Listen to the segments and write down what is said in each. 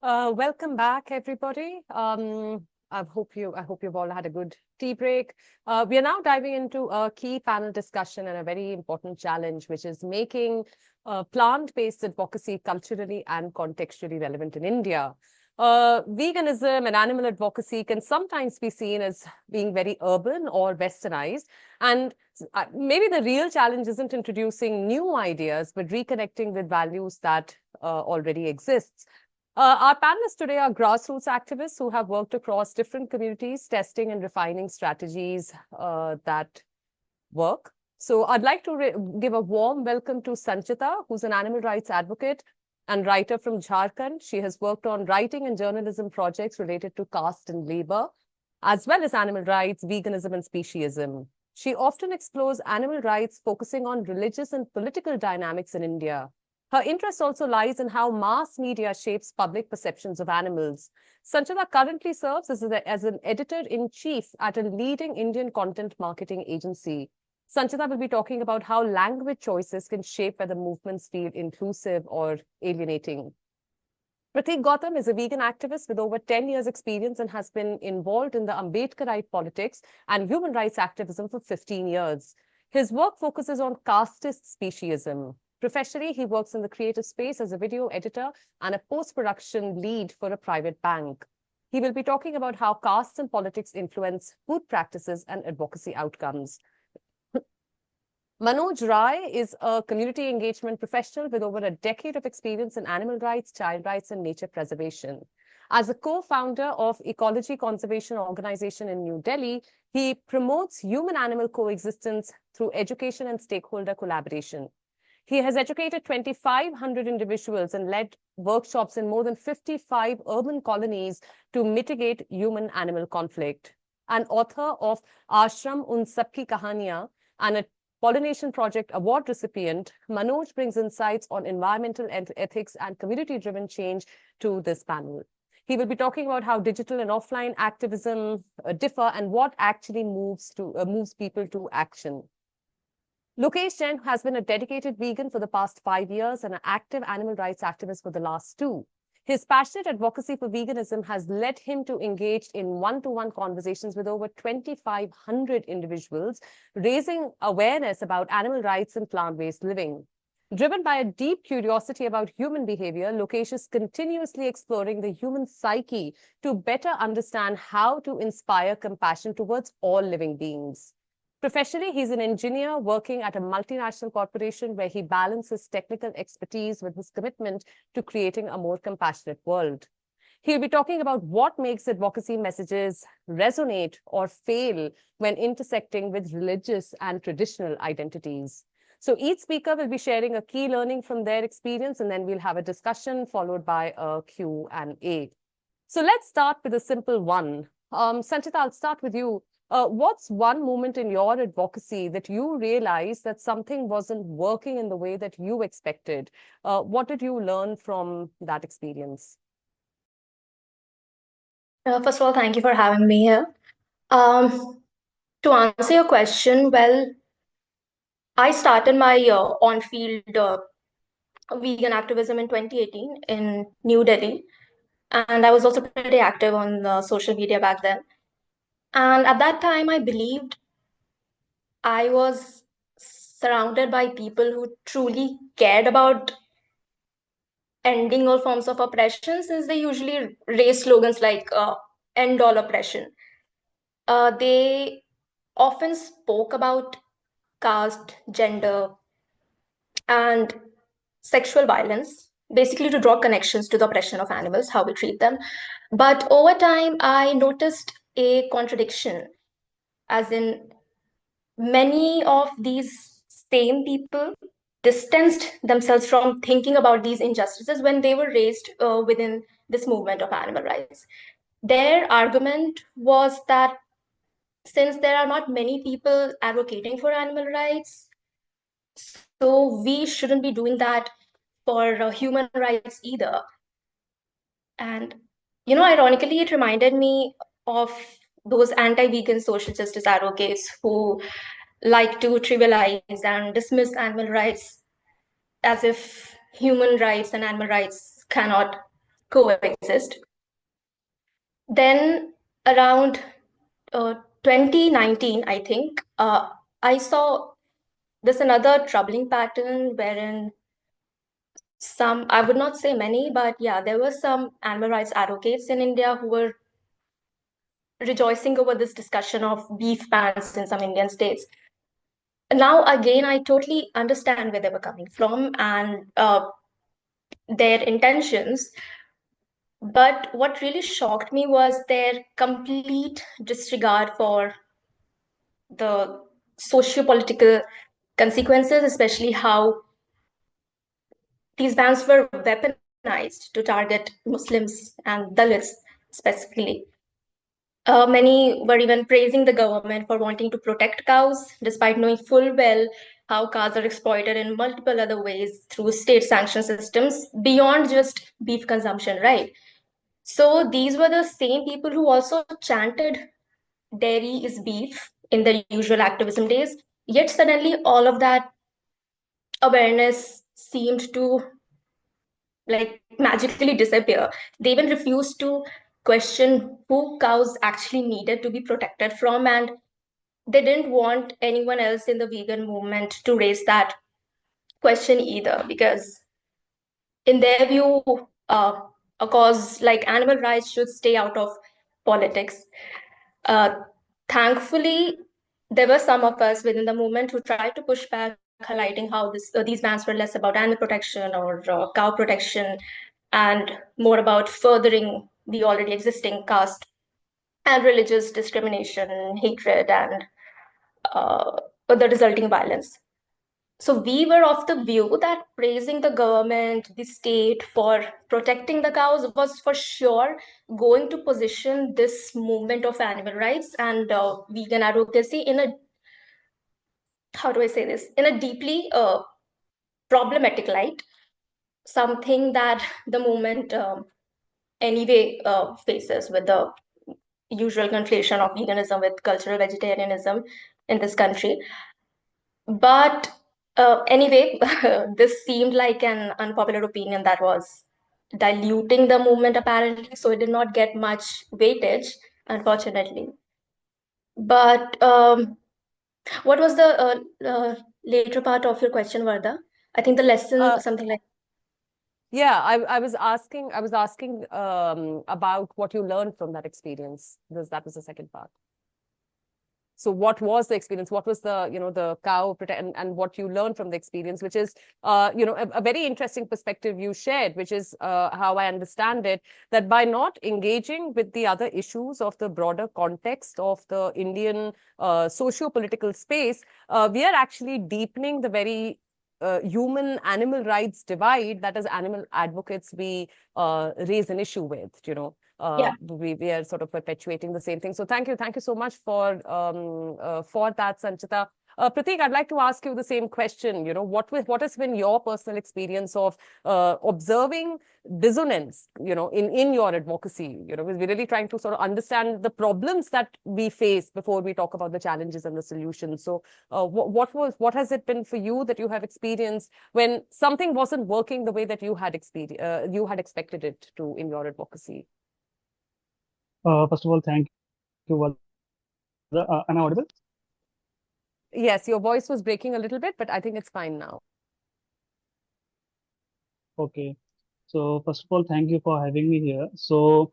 Welcome back, everybody. I hope you've all had a good tea break. We are now diving into a key panel discussion and a very important challenge, which is making plant-based advocacy culturally and contextually relevant in India. Veganism and animal advocacy can sometimes be seen as being very urban or westernized. And maybe the real challenge isn't introducing new ideas, but reconnecting with values that already exist. Our panelists today are grassroots activists who have worked across different communities, testing and refining strategies that work. So I'd like to give a warm welcome to Sanchita, who's an animal rights advocate and writer from Jharkhand. She has worked on writing and journalism projects related to caste and labor, as well as animal rights, veganism, and speciesism. She often explores animal rights, focusing on religious and political dynamics in India. Her interest also lies in how mass media shapes public perceptions of animals. Sanchita currently serves as an editor-in-chief at a leading Indian content marketing agency. Sanchita will be talking about how language choices can shape whether movements feel inclusive or alienating. Prateek Gautam is a vegan activist with over 10 years' experience and has been involved in the Ambedkarite politics and human rights activism for 15 years. His work focuses on casteist speciesism. Professionally, he works in the creative space as a video editor and a post-production lead for a private bank. He will be talking about how castes and politics influence food practices and advocacy outcomes. Manoj Rai is a community engagement professional with over a decade of experience in animal rights, child rights, and nature preservation. As a co-founder of Ecology Conservation Organization in New Delhi, he promotes human-animal coexistence through education and stakeholder collaboration. He has educated 2,500 individuals and led workshops in more than 55 urban colonies to mitigate human-animal conflict. An author of Ashram Un Sabki Kahaniyan and a Pollination Project Award recipient, Manoj brings insights on environmental ethics and community-driven change to this panel. He will be talking about how digital and offline activism differ and what actually moves people to action. Lokesh Jain has been a dedicated vegan for the past 5 years and an active animal rights activist for the last 2. His passionate advocacy for veganism has led him to engage in one-to-one conversations with over 2,500 individuals, raising awareness about animal rights and plant-based living. Driven by a deep curiosity about human behavior, Lokesh is continuously exploring the human psyche to better understand how to inspire compassion towards all living beings. Professionally, he's an engineer working at a multinational corporation where he balances technical expertise with his commitment to creating a more compassionate world. He'll be talking about what makes advocacy messages resonate or fail when intersecting with religious and traditional identities. So each speaker will be sharing a key learning from their experience, and then we'll have a discussion followed by a Q&A. So let's start with a simple one. Sanchita, I'll start with you. What's one moment in your advocacy that you realized that something wasn't working in the way that you expected? What did you learn from that experience? First of all, thank you for having me here. To answer your question, well, I started my on-field vegan activism in 2018 in New Delhi, and I was also pretty active on social media back then. And at that time, I believed I was surrounded by people who truly cared about ending all forms of oppression, since they usually raise slogans like end all oppression. They often spoke about caste, gender, and sexual violence, basically to draw connections to the oppression of animals, how we treat them. But over time, I noticed a contradiction, as in many of these same people distanced themselves from thinking about these injustices when they were raised within this movement of animal rights. Their argument was that since there are not many people advocating for animal rights, so we shouldn't be doing that for human rights either. And, ironically, it reminded me of those anti-vegan social justice advocates who like to trivialize and dismiss animal rights as if human rights and animal rights cannot coexist. Then around 2019, I think, I saw this another troubling pattern wherein some, I would not say many, but yeah, there were some animal rights advocates in India who were rejoicing over this discussion of beef bans in some Indian states. Now, again, I totally understand where they were coming from and their intentions. But what really shocked me was their complete disregard for the socio-political consequences, especially how these bans were weaponized to target Muslims and Dalits specifically. Many were even praising the government for wanting to protect cows, despite knowing full well how cows are exploited in multiple other ways through state sanction systems beyond just beef consumption, right? So these were the same people who also chanted dairy is beef in their usual activism days. Yet suddenly all of that awareness seemed to like magically disappear. They even refused to question who cows actually needed to be protected from, and they didn't want anyone else in the vegan movement to raise that question either, because in their view, a cause like animal rights should stay out of politics. Uh, Thankfully, there were some of us within the movement who tried to push back, highlighting how these bans were less about animal protection or cow protection and more about furthering the already existing caste and religious discrimination, hatred, and uh, the resulting violence. So we were of the view that praising the government, the state for protecting the cows was for sure going to position this movement of animal rights and vegan advocacy in a, how do I say this, in a deeply problematic light, something that the movement anyway faces with the usual conflation of veganism with cultural vegetarianism in this country. But anyway, this seemed like an unpopular opinion that was diluting the movement apparently, so it did not get much weightage, unfortunately. But what was the later part of your question, Varda? I think the lesson, Uh, something like. yeah, I was asking about what you learned from that experience. Because that was the second part. So what was the experience? What was the, the and what you learned from the experience, which is, a very interesting perspective you shared, which is how I understand it, that by not engaging with the other issues of the broader context of the Indian socio-political space, we are actually deepening the very human animal rights divide that as animal advocates we raise an issue with, Yeah. we are sort of perpetuating the same thing. So thank you so much for that, Sanchita. Prateek, I'd like to ask you the same question. What has been your personal experience of observing dissonance, in your advocacy? Because we're really trying to sort of understand the problems that we face before we talk about the challenges and the solutions. So, what has it been for you that you have experienced when something wasn't working the way that you had expected it to in your advocacy? First of all, thank you, Varda. Am I audible? Yes, your voice was breaking a little bit, but I think it's fine now. Okay. So, first of all, thank you for having me here. So,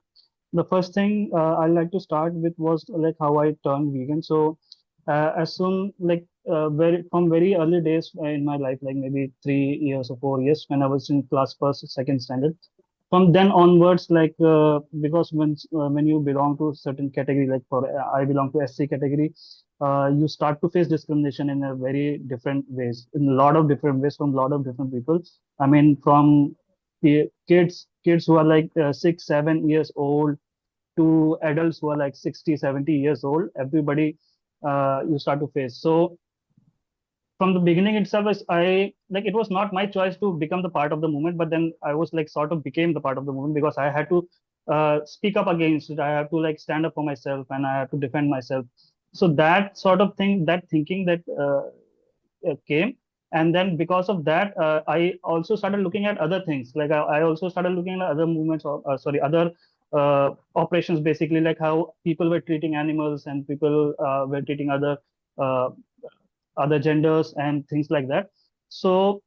the first thing I'd like to start with was like how I turned vegan. So, as soon like very early days in my life, like maybe 3 years or 4 years, when I was in class first, second standard, from then onwards, like because when you belong to a certain category, like for I belong to SC category, you start to face discrimination in a very different ways, in a lot of different ways from a lot of different people. I mean, from the kids who are like 6 7 years old to adults who are like 60 70 years old, everybody you start to face. So from the beginning itself, I like it was not my choice to become the part of the movement, but then I was like sort of became the part of the movement because I had to speak up against it. I have to like stand up for myself and I have to defend myself. So that sort of thing, that thinking that came. And then because of that, I also started looking at other things. Like I also started looking at other movements, or sorry, other operations, basically, like how people were treating animals and people were treating uh, other genders and things like that. So,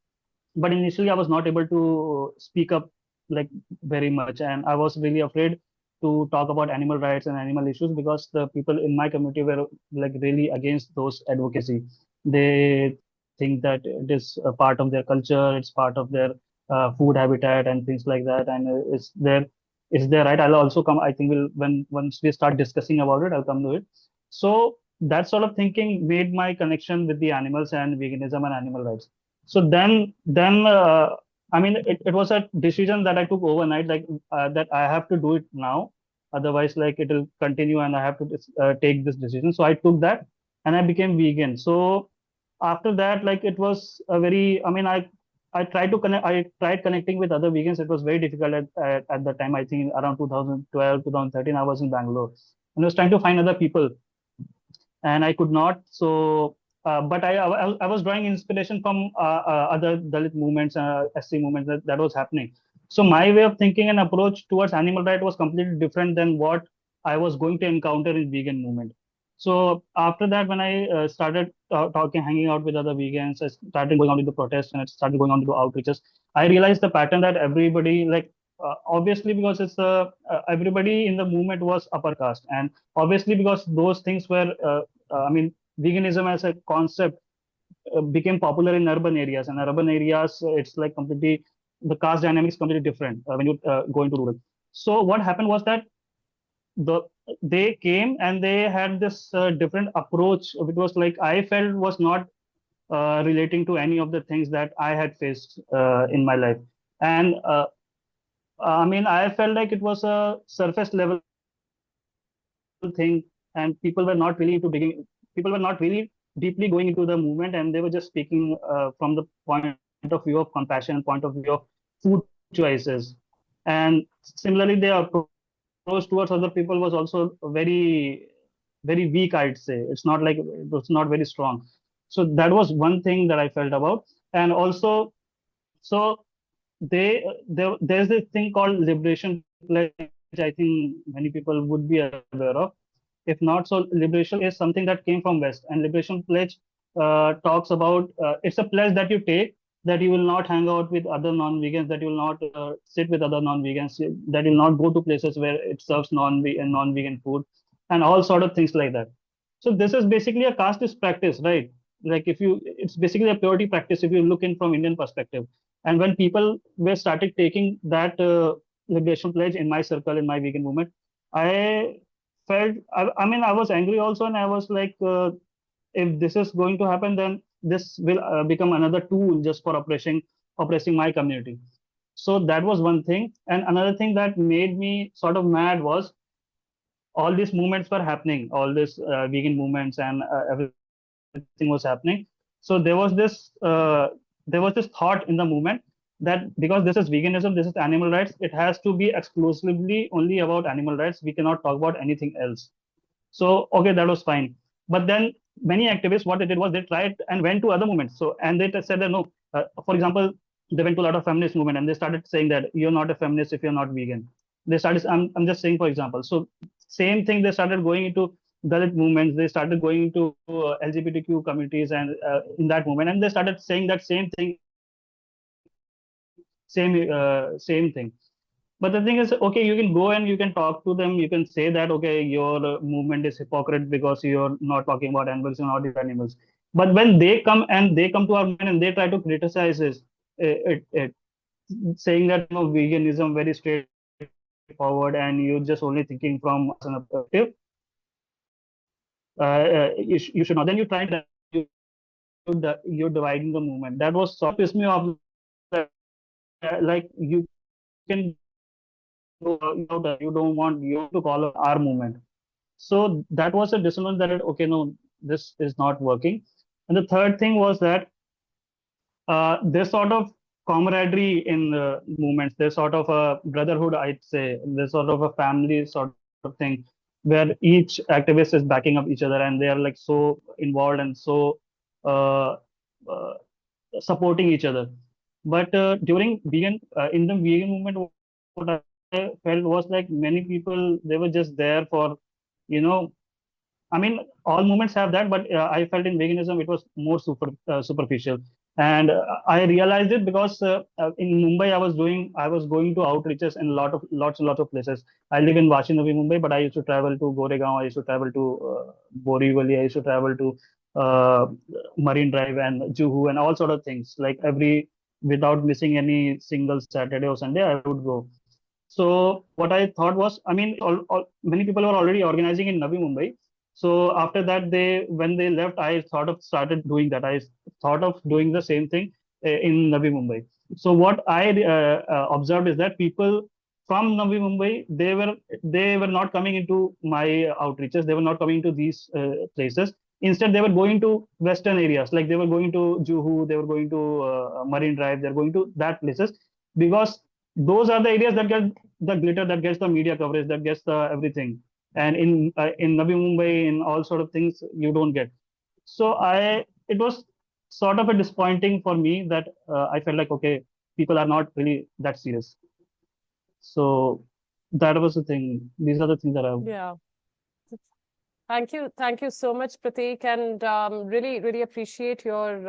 but initially I was not able to speak up like very much, and I was really afraid to talk about animal rights and animal issues because the people in my community were like really against those advocacy. They think that it is a part of their culture, it's part of their food habitat and things like that, and it's their right. I'll also come, I think, will when once we start discussing about it, I'll come to it. So that sort of thinking made my connection with the animals and veganism and animal rights. So then I mean, it was a decision that I took overnight, like that I have to do it now, otherwise like it will continue and I have to take this decision. So I took that and I became vegan. So after that, like it was a very, I mean, I tried to connect, I tried connecting with other vegans. It was very difficult at the time. I think around 2012, 2013, I was in Bangalore and I was trying to find other people and I could not. So, but I was drawing inspiration from other Dalit movements, SC movements that was happening. So my way of thinking and approach towards animal right was completely different than what I was going to encounter in vegan movement. So after that, when I started talking, hanging out with other vegans, I started going out to the protests and I started going on to do outreaches. I realized the pattern that everybody, like, obviously because everybody in the movement was upper caste, and obviously because those things were I mean, veganism as a concept became popular in urban areas, and urban areas, it's like completely, the caste dynamics completely different when you go into rural. So what happened was that the they came and they had this different approach, which was like I felt was not relating to any of the things that I had faced in my life. And I mean, I felt like it was a surface level thing, and people were not really deeply going into the movement, and they were just speaking from the point of view of compassion, point of view of food choices. And similarly, their approach towards other people was also very, very weak, I'd say. It's not like it was not very strong. So that was one thing that I felt about. And also, so there's this thing called liberation pledge. I think many people would be aware of. If not, so liberation is something that came from West, and liberation pledge talks about it's a pledge that you take, that you will not hang out with other non-vegans, that you will not sit with other non-vegans, that you will not go to places where it serves non-vegan food, and all sort of things like that. So this is basically a casteist practice, right? Like if you, it's basically a purity practice if you look in from Indian perspective. And when people were started taking that liberation pledge in my circle, in my vegan movement, I I mean, I was angry also, and I was like, if this is going to happen, then this will become another tool just for oppressing my community. So that was one thing. And another thing that made me sort of mad was all these movements were happening, all these vegan movements and everything was happening. So there was this thought in the movement that because this is veganism, this is animal rights, it has to be exclusively only about animal rights. We cannot talk about anything else. So, okay, that was fine. But then many activists, what they did was they tried and went to other movements. So, and they said that no, for example, they went to a lot of feminist movement and they started saying that you're not a feminist if you're not vegan. They started, I'm just saying, for example. So, same thing, they started going into Dalit movements, they started going into LGBTQ communities and in that movement, and they started saying that same thing, same thing. But the thing is, okay, you can go and you can talk to them. You can say that, okay, your movement is hypocrite because you're not talking about animals, you're not these animals. But when they come to our movement and they try to criticize this, it saying that, you know, veganism very straightforward and you're just only thinking from an perspective, you should not. Then you try that you're dividing the movement. That was sort of pissed me off. Like you can you don't want you to call our movement. So that was a dissonance that okay, no, this is not working. And the third thing was that there's sort of camaraderie in the movements. There's sort of a brotherhood, I'd say. There's sort of a family sort of thing where each activist is backing up each other, and they are like so involved and so uh, uh, supporting each other. But during vegan in the vegan movement, what I felt was like many people, they were just there for, you know, I mean, all movements have that, but I felt in veganism it was more superficial, and I realized it because in Mumbai I was going to outreaches in lots and lots of places. I live in Vashi, Navi Mumbai, but I used to travel to Goregaon, I used to travel to Borivali, I used to travel to uh, Marine Drive and Juhu and all sort of things. Like every without missing any single Saturday or Sunday, I would go. So what I thought was, I mean, many people were already organizing in Navi Mumbai. So after that, when they left, I sort of started doing that. I thought of doing the same thing in Navi Mumbai. So what I observed is that people from Navi Mumbai, they were not coming into my outreaches. They were not coming to these places. Instead, they were going to western areas, like they were going to Juhu, they were going to Marine Drive, they're going to that places because those are the areas that get the glitter, that gets the media coverage, that gets the everything. And in Navi Mumbai, in all sort of things, you don't get. So it was sort of a disappointing for me that I felt like, okay, people are not really that serious. So that was the thing. These are the things that I. Yeah. Thank you so much, Prateek, and really, really appreciate your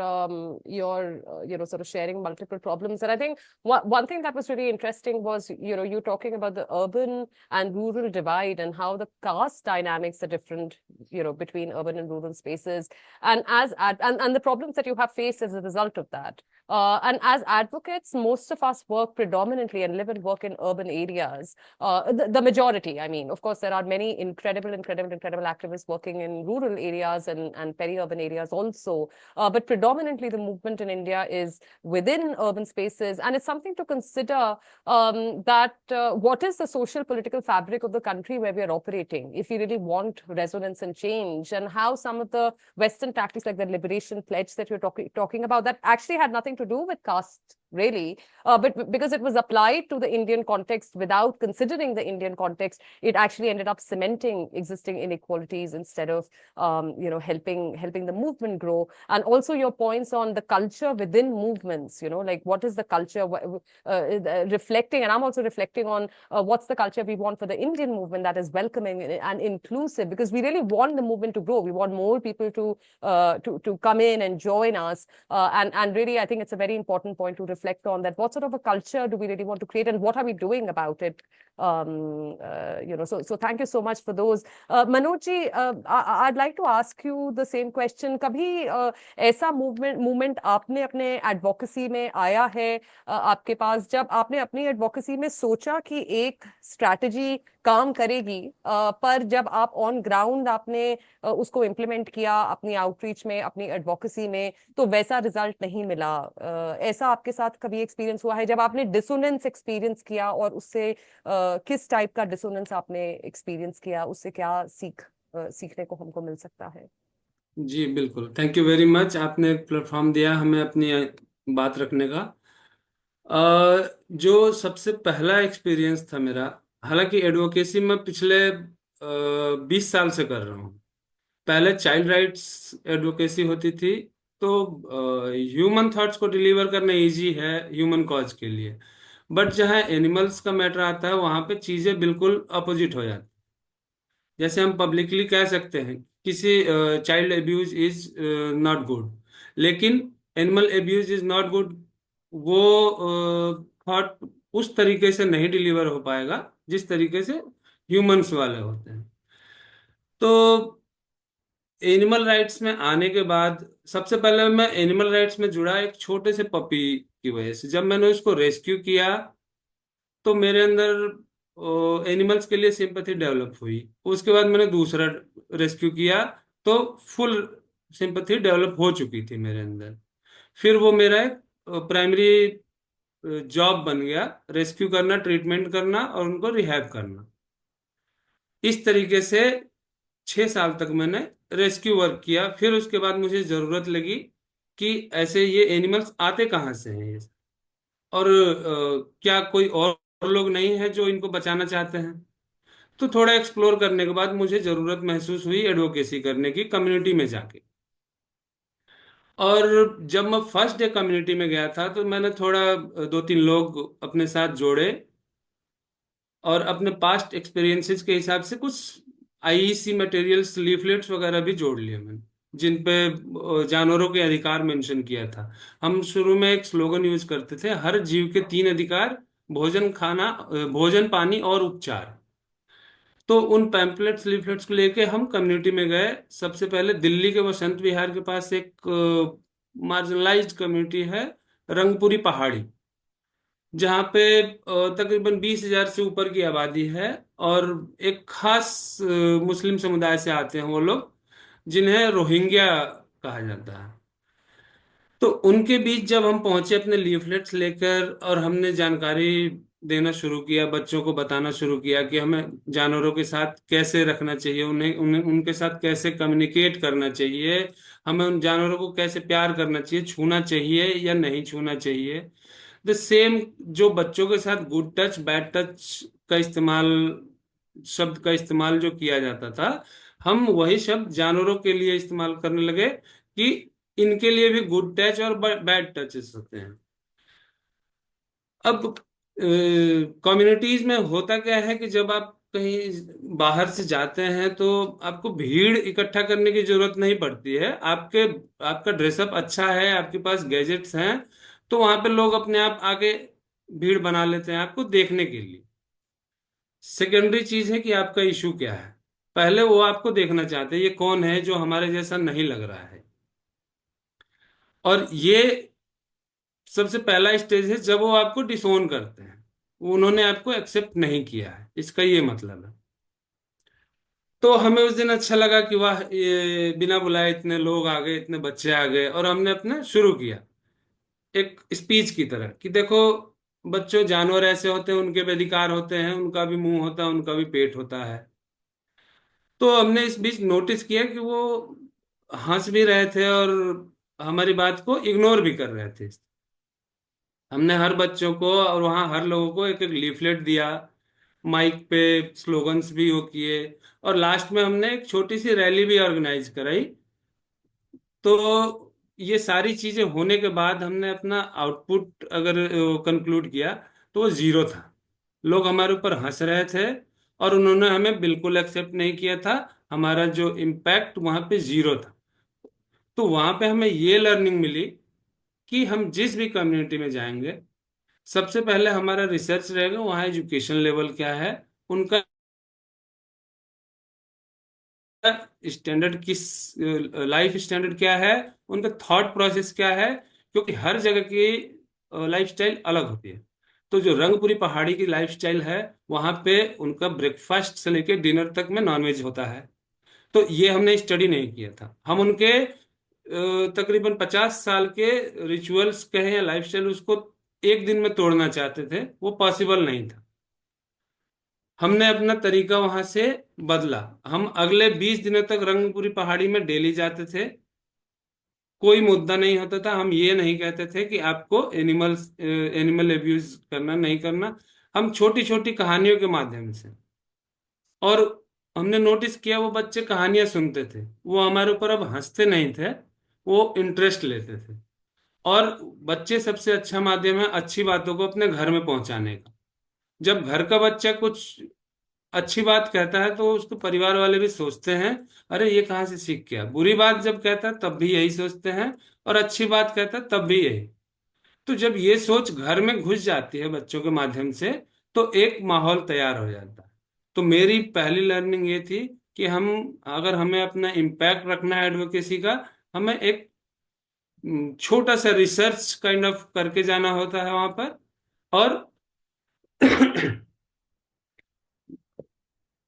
sort of sharing multiple problems. And I think one thing that was really interesting was you talking about the urban and rural divide and how the caste dynamics are different between urban and rural spaces, and and the problems that you have faced as a result of that. And as advocates, most of us work predominantly and live and work in urban areas. The majority, I mean, of course, there are many incredible activists working in rural areas and peri-urban areas also. But predominantly, the movement in India is within urban spaces. And it's something to consider that what is the social political fabric of the country where we are operating, if we really want resonance and change, and how some of the Western tactics like the liberation pledge that you're talking about, that actually had nothing to do with caste, really, but because it was applied to the Indian context without considering the Indian context, it actually ended up cementing existing inequalities instead of helping the movement grow. And also your points on the culture within movements, like what is the culture reflecting, and I'm also reflecting on what's the culture we want for the Indian movement that is welcoming and inclusive, because we really want the movement to grow. We want more people to come in and join us, and really I think it's a very important point to reflect on, that what sort of a culture do we really want to create and what are we doing about it. So thank you so much for those. Manoj ji, I'd like to ask you the same question. कभी ऐसा movement आपने अपने advocacy में आया है आपके पास, जब आपने अपनी एडवोकेसी में सोचा कि एक स्ट्रैटेजी काम करेगी, पर जब आप ऑन ग्राउंड आपने उसको इम्प्लीमेंट किया अपनी आउटरीच में, अपनी एडवोकेसी में, तो वैसा रिजल्ट नहीं मिला? ऐसा आपके साथ कभी एक्सपीरियंस हुआ है जब आपने डिसोनेंस एक्सपीरियंस किया, और उससे किस टाइप का डिसोनेंस आपने एक्सपीरियंस किया, उससे क्या सीखने को हमको मिल सकता है? जी बिल्कुल, थैंक यू वेरी मच। आपने एक प्लेटफॉर्म दिया हमें अपनी बात रखने का। जो सबसे पहला एक्सपीरियंस था मेरा, हालांकि एडवोकेसी में पिछले 20 साल से कर रहा हूँ। पहले चाइल्ड राइट्स एडवोकेसी होती थी, तो ह्यूमन थॉट्स को डिलीवर करना इजी है ह्यूमन कॉज के लिए, बट जहाँ एनिमल्स का मैटर आता है वहां पे चीजें बिल्कुल अपोजिट हो जाती। जैसे हम पब्लिकली कह सकते हैं किसी child abuse is not good, लेकिन animal abuse is not good, वो थॉट उस तरीके से नहीं डिलीवर हो पाएगा जिस तरीके से ह्यूमंस वाले होते हैं। तो एनिमल राइट्स में आने के बाद सबसे पहले मैं एनिमल राइट्स में जुड़ा एक छोटे से पपी की वजह से। जब मैंने उसको रेस्क्यू किया तो मेरे अंदर एनिमल्स के लिए सिंपैथी डेवलप हुई। उसके बाद मैंने दूसरा रेस्क्यू किया तो फुल सिंपैथी डेवलप हो चुकी थी मेरे अंदर। फिर वो मेरा एक प्राइमरी जॉब बन गया, रेस्क्यू करना, ट्रीटमेंट करना और उनको रिहैब करना। इस तरीके से 6 साल तक मैंने रेस्क्यू वर्क किया। फिर उसके बाद मुझे जरूरत लगी कि ऐसे ये एनिमल्स आते कहाँ से हैं ये, और क्या कोई और लोग नहीं है जो इनको बचाना चाहते हैं। तो थोड़ा एक्सप्लोर करने के बाद मुझे जरूरत महसूस हुई एडवोकेसी करने की, कम्युनिटी में जाके। और जब मैं फर्स्ट डे कम्युनिटी में गया था तो मैंने थोड़ा दो तीन लोग अपने साथ जोड़े और अपने पास्ट एक्सपीरियंसेस के हिसाब से कुछ आईईसी मटेरियल्स लीफलेट्स वगैरह भी जोड़ लिए मैंने, जिन पे जानवरों के अधिकार मेंशन किया था। हम शुरू में एक स्लोगन यूज करते थे, हर जीव के तीन अधिकार, भोजन, खाना, भोजन, पानी और उपचार। तो उन पैम्पलेट्स लीफलेट्स को लेके हम कम्युनिटी में गए। सबसे पहले दिल्ली के वसंत विहार के पास एक मार्जिनलाइज्ड कम्युनिटी है, रंगपुरी पहाड़ी, जहाँ पे तकरीबन 20,000 से ऊपर की आबादी है। और एक खास मुस्लिम समुदाय से आते हैं वो लोग, जिन्हें रोहिंग्या कहा जाता है। तो उनके बीच जब हम पहुंचे अपने लीफलेट्स लेकर, और हमने जानकारी देना शुरू किया, बच्चों को बताना शुरू किया कि हमें जानवरों के साथ कैसे रखना चाहिए, उन्हें उन्हें उनके साथ कैसे कम्युनिकेट करना चाहिए, हमें उन जानवरों को कैसे प्यार करना चाहिए, छूना चाहिए या नहीं छूना चाहिए। द सेम जो बच्चों के साथ गुड टच बैड टच का इस्तेमाल, शब्द का इस्तेमाल जो किया जाता था, हम वही शब्द जानवरों के लिए इस्तेमाल करने लगे कि इनके लिए भी गुड टच और बैड टचेस होते हैं। अब कम्युनिटीज में होता क्या है कि जब आप कहीं बाहर से जाते हैं तो आपको भीड़ इकट्ठा करने की जरूरत नहीं पड़ती है। आपका ड्रेसअप अच्छा है, आपके पास गैजेट्स हैं, तो वहां पे लोग अपने आप आके भीड़ बना लेते हैं आपको देखने के लिए। सेकेंडरी चीज है कि आपका इशू क्या है। पहले वो आपको देखना चाहते हैं, ये कौन है जो हमारे जैसा नहीं लग रहा है। और ये सबसे पहला स्टेज है जब वो आपको डिसोन करते हैं, उन्होंने आपको एक्सेप्ट नहीं किया है, इसका ये मतलब है। तो हमें उस दिन अच्छा लगा कि वाह, ये बिना बुलाए इतने लोग आ गए, इतने बच्चे आ गए, और हमने अपना शुरू किया एक स्पीच की तरह कि देखो बच्चों, जानवर ऐसे होते हैं, उनके भी अधिकार होते हैं, उनका भी मुंह होता है, उनका भी पेट होता है। तो हमने इस बीच नोटिस किया कि वो हंस भी रहे थे और हमारी बात को इग्नोर भी कर रहे थे। हमने हर बच्चों को और वहाँ हर लोगों को एक एक लीफलेट दिया, माइक पे स्लोगन्स भी वो किए, और लास्ट में हमने एक छोटी सी रैली भी ऑर्गेनाइज कराई। तो ये सारी चीजें होने के बाद हमने अपना आउटपुट अगर कंक्लूड किया तो वो जीरो था। लोग हमारे ऊपर हंस रहे थे और उन्होंने हमें बिल्कुल एक्सेप्ट नहीं किया था। हमारा जो इम्पैक्ट वहां पे जीरो था। तो वहां पे हमें ये लर्निंग मिली कि हम जिस भी कम्युनिटी में जाएंगे, सबसे पहले हमारा रिसर्च रहेगा वहाँ एजुकेशन लेवल क्या है, उनका स्टैंडर्ड किस, लाइफ स्टैंडर्ड क्या है, उनका थॉट प्रोसेस क्या है, क्योंकि हर जगह की लाइफस्टाइल अलग होती है। तो जो रंगपुरी पहाड़ी की लाइफस्टाइल है, वहाँ पे उनका ब्रेकफास्ट से लेके डिनर तक में नॉनवेज होता है। तो ये हमने स्टडी नहीं किया था। हम उनके तकरीबन 50 साल के रिचुअल्स कहें या लाइफस्टाइल, उसको एक दिन में तोड़ना चाहते थे, वो पॉसिबल नहीं था। हमने अपना तरीका वहां से बदला। हम अगले 20 दिनों तक रंगपुरी पहाड़ी में डेली जाते थे। कोई मुद्दा नहीं होता था। हम ये नहीं कहते थे कि आपको एनिमल एब्यूज करना नहीं करना। हम छोटी छोटी कहानियों के माध्यम से, और हमने नोटिस किया वो बच्चे कहानियां सुनते थे, वो हमारे ऊपर अब हंसते नहीं थे, वो इंटरेस्ट लेते थे। और बच्चे सबसे अच्छा माध्यम है अच्छी बातों को अपने घर में पहुंचाने का। जब घर का बच्चा कुछ अच्छी बात कहता है तो उसको परिवार वाले भी सोचते हैं, अरे ये कहाँ से सीख गया। बुरी बात जब कहता है तब भी यही सोचते हैं, और अच्छी बात कहता है तब भी यही। तो जब ये सोच घर में घुस जाती है बच्चों के माध्यम से, तो एक माहौल तैयार हो जाता है। तो मेरी पहली लर्निंग ये थी कि हम, अगर हमें अपना इम्पैक्ट रखना है एडवोकेसी का, हमें एक छोटा सा रिसर्च काइंड ऑफ करके जाना होता है वहां पर। और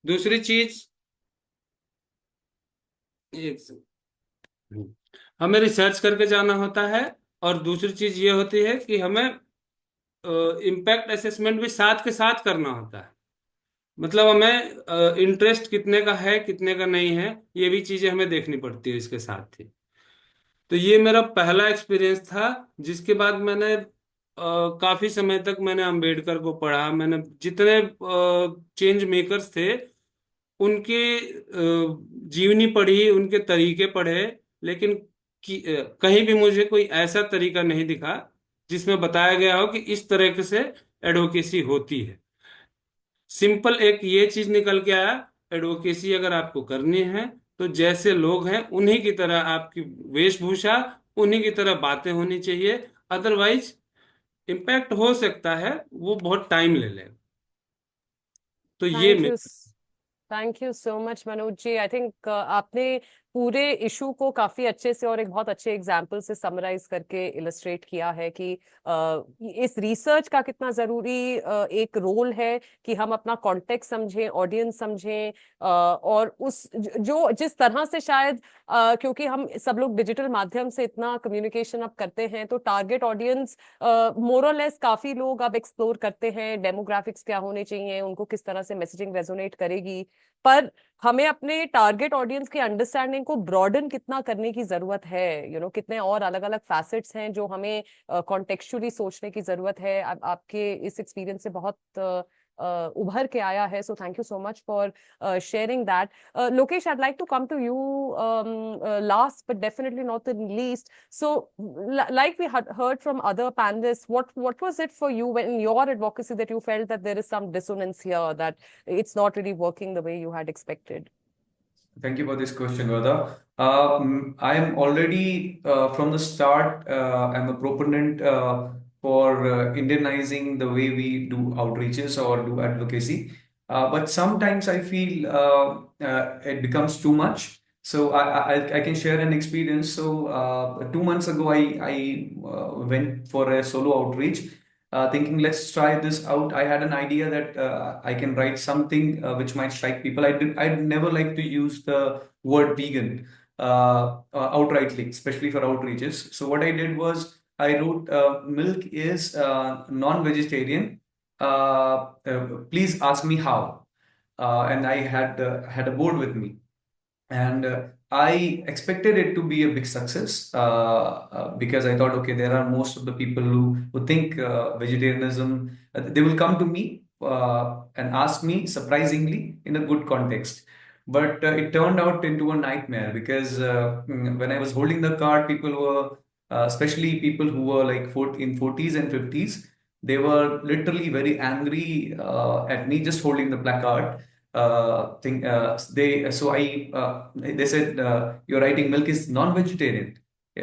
दूसरी चीज, एक हमें रिसर्च करके जाना होता है। और दूसरी चीज ये होती है कि हमें इम्पैक्ट असेसमेंट भी साथ के साथ करना होता है। मतलब हमें इंटरेस्ट कितने का है कितने का नहीं है, ये भी चीजें हमें देखनी पड़ती है इसके साथ ही। तो ये मेरा पहला एक्सपीरियंस था। जिसके बाद मैंने काफी समय तक मैंने अंबेडकर को पढ़ा। मैंने जितने चेंज मेकर्स थे उनकी जीवनी पढ़ी, उनके तरीके पढ़े। लेकिन कि कहीं भी मुझे कोई ऐसा तरीका नहीं दिखा जिसमें बताया गया हो कि इस तरह से एडवोकेसी होती है। सिंपल एक ये चीज निकल के आया, एडवोकेसी अगर आपको करनी है तो जैसे लोग हैं उन्हीं की तरह आपकी वेशभूषा, उन्हीं की तरह बातें होनी चाहिए, अदरवाइज इम्पैक्ट हो सकता है, वो बहुत टाइम ले लेगा। तो ये thank you thank you so much Manoj ji. I think आपने पूरे इशू को काफी अच्छे से और एक बहुत अच्छे एग्जाम्पल से समराइज करके इलस्ट्रेट किया है कि इस रिसर्च का कितना जरूरी एक रोल है कि हम अपना कॉन्टेक्स्ट समझें, ऑडियंस समझें, और उस जो जिस तरह से शायद क्योंकि हम सब लोग डिजिटल माध्यम से इतना कम्युनिकेशन अब करते हैं, तो टारगेट ऑडियंस मोर और लेस काफी लोग अब एक्सप्लोर करते हैं, डेमोग्राफिक्स क्या होने चाहिए, उनको किस तरह से मैसेजिंग रेजोनेट करेगी। पर हमें अपने टारगेट ऑडियंस की अंडरस्टैंडिंग को ब्रॉडन कितना करने की जरूरत है, कितने और अलग अलग फैसेट्स हैं जो हमें कॉन्टेक्चुअली सोचने की जरूरत है। आपके इस एक्सपीरियंस से बहुत उभर के आया है, so thank you so much for sharing that. Lokesh, I'd like to come to you last, but definitely not the least. So, like we had heard from other panelists, what was it for you when in your advocacy that you felt that there is some dissonance here, that it's not really working the way you had expected? Thank you for this question, Varda. I am already from the start. I'm a proponent for Indianizing the way we do outreaches or do advocacy. But sometimes I feel it becomes too much. So I can share an experience. So 2 months ago, I went for a solo outreach, thinking let's try this out. I had an idea that I can write something which might strike people. I'd never like to use the word vegan outrightly, especially for outreaches. So what I did was I wrote milk is non-vegetarian. Please ask me how. And I had a board with me, and I expected it to be a big success because I thought, okay, there are most of the people who think vegetarianism, they will come to me and ask me surprisingly in a good context. But it turned out into a nightmare because when I was holding the card, people were, especially people who were like in 40s and 50s, they were literally very angry at me just holding the placard thing. They said you're writing milk is non-vegetarian.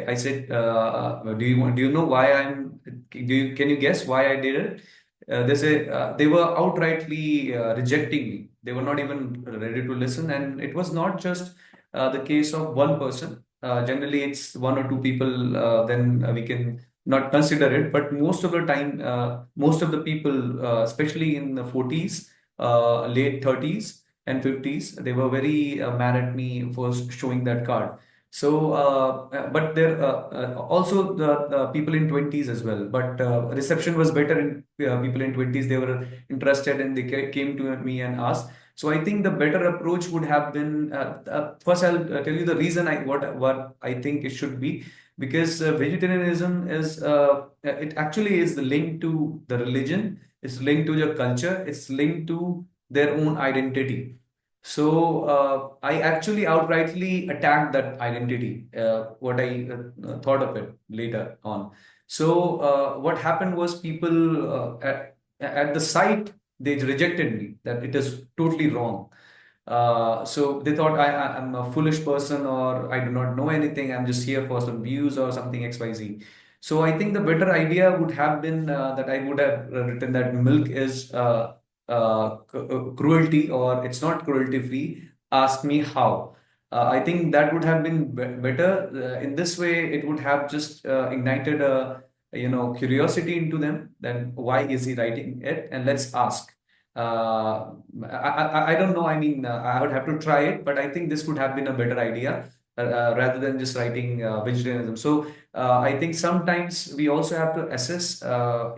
I said, do you know why can you guess why I did it? They say they were outrightly rejecting me. They were not even ready to listen, and it was not just the case of one person. Generally, it's one or two people. Then we can not consider it, but most of the time, most of the people, especially in the 40s, late 30s and 50s, they were very mad at me for showing that card. So, but there also the people in 20s as well. But reception was better in people in 20s. They were interested and they came to me and asked. So I think the better approach would have been first I'll tell you the reason what I think it should be, because vegetarianism is it actually is linked to the religion, it's linked to your culture, it's linked to their own identity. So I actually outrightly attacked that identity, what I thought of it later on. So what happened was people at the site, they rejected me, that it is totally wrong. So they thought I'm a foolish person or I do not know anything. I'm just here for some views or something XYZ. So I think the better idea would have been that I would have written that milk is cruelty or it's not cruelty free. Ask me how. I think that would have been better. In this way, it would have just ignited a curiosity into them. Then why is he writing it? And let's ask. I don't know. I mean, I would have to try it, but I think this would have been a better idea rather than just writing vegetarianism. So I think sometimes we also have to assess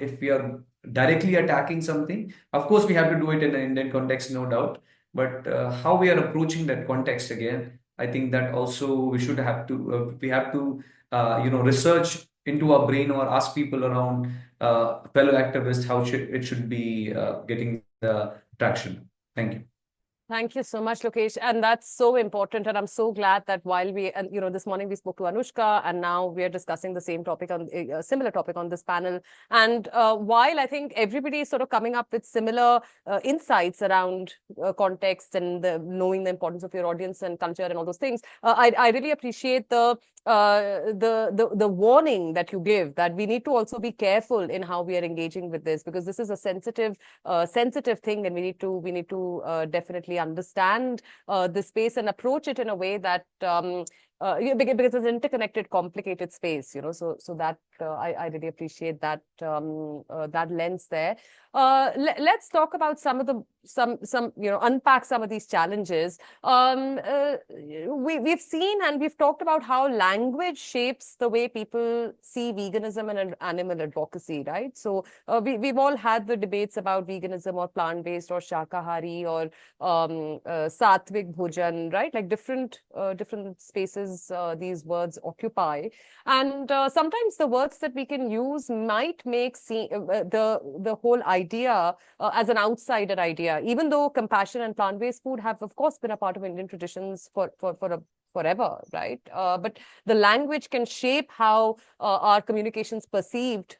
if we are directly attacking something. Of course, we have to do it in an Indian context, no doubt. But how we are approaching that context again, I think that also we have to research into our brain or ask people around fellow activists how it should be getting the traction. Thank you. Thank you so much, Lokesh. And that's so important. And I'm so glad that while this morning we spoke to Anushka, and now we are discussing the same topic on a similar topic on this panel. And while I think everybody is sort of coming up with similar insights around context and knowing the importance of your audience and culture and all those things, I really appreciate the warning that you give, that we need to also be careful in how we are engaging with this, because this is a sensitive thing, and we need to definitely understand the space and approach it in a way that because it's an interconnected, complicated space, so that I really appreciate that that lens there. Let's talk about unpack some of these challenges. We've seen and we've talked about how language shapes the way people see veganism and animal advocacy, right? So we've all had the debates about veganism or plant-based or shakahari or sattvic bhojan, right? Like different spaces these words occupy, and sometimes the words that we can use might make the whole idea as an outsider idea, even though compassion and plant-based food have, of course, been a part of Indian traditions forever, right? But the language can shape how our communications perceived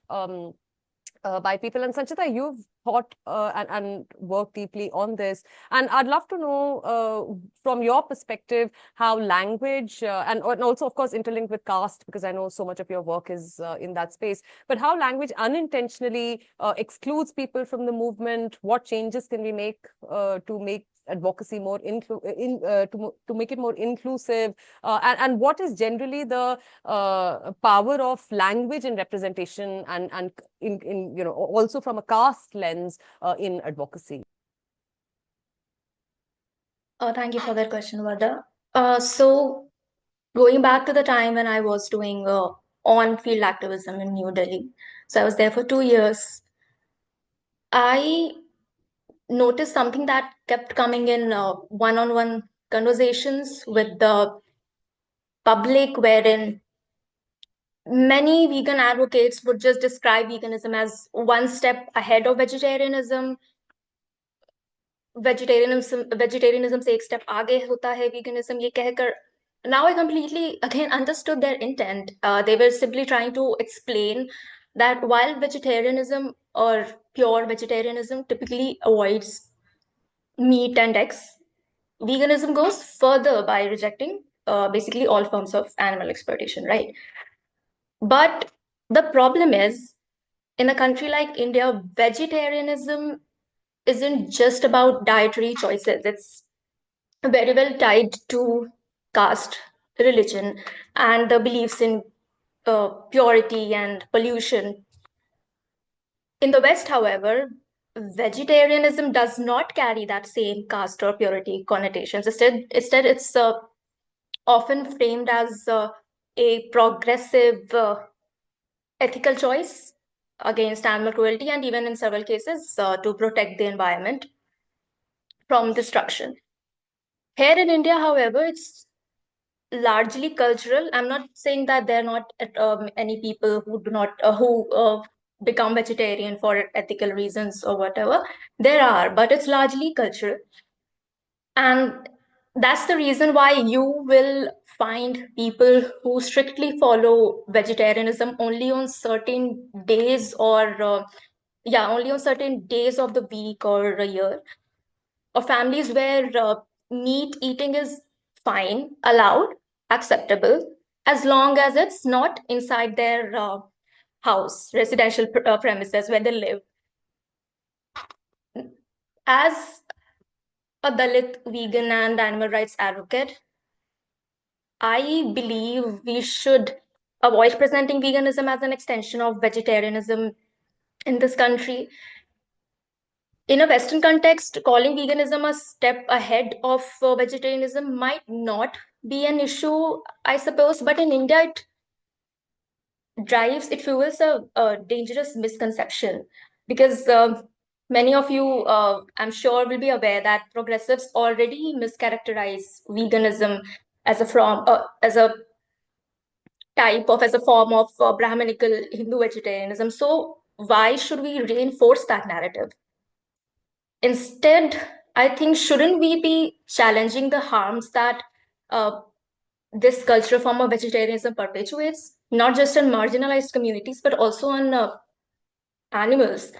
by people. And Sanchita, you've thought and worked deeply on this. And I'd love to know from your perspective how language and also, of course, interlinked with caste, because I know so much of your work is in that space, but how language unintentionally excludes people from the movement. What changes can we make to make advocacy more to make it more inclusive, and what is generally the power of language in representation and in also from a caste lens in advocacy? Thank you for that question, Varda. So going back to the time when I was doing on-field activism in New Delhi, so I was there for 2 years. I noticed something that kept coming in one-on-one conversations with the public, wherein many vegan advocates would just describe veganism as one step ahead of vegetarianism. Vegetarianism से एक step आगे होता है veganism, ये कहकर. Now I completely again understood their intent. They were simply trying to explain that while vegetarianism or pure vegetarianism typically avoids meat and eggs, veganism goes further by rejecting basically all forms of animal exploitation, right? But the problem is, in a country like India, vegetarianism isn't just about dietary choices. It's very well tied to caste, religion, and the beliefs in purity and pollution. In the West, however, vegetarianism does not carry that same caste or purity connotations. Instead it's often framed as a progressive ethical choice against animal cruelty, and even in several cases to protect the environment from destruction. Here in India, however, it's largely cultural. I'm not saying that there are not any people who do not who become vegetarian for ethical reasons or whatever. There are, but it's largely cultural, and that's the reason why you will find people who strictly follow vegetarianism only on certain days, or only on certain days of the week or a year, or families where meat eating is fine, allowed, acceptable, as long as it's not inside their house, residential premises where they live. As a Dalit vegan and animal rights advocate, I believe we should avoid presenting veganism as an extension of vegetarianism in this country. In a Western context, calling veganism a step ahead of vegetarianism might not be an issue, I suppose, but in India, it fuels a dangerous misconception, because many of you, I'm sure, will be aware that progressives already mischaracterize veganism as a form of Brahminical Hindu vegetarianism. So why should we reinforce that narrative? Instead, I think shouldn't we be challenging the harms that this cultural form of vegetarianism perpetuates, not just in marginalized communities, but also on animals,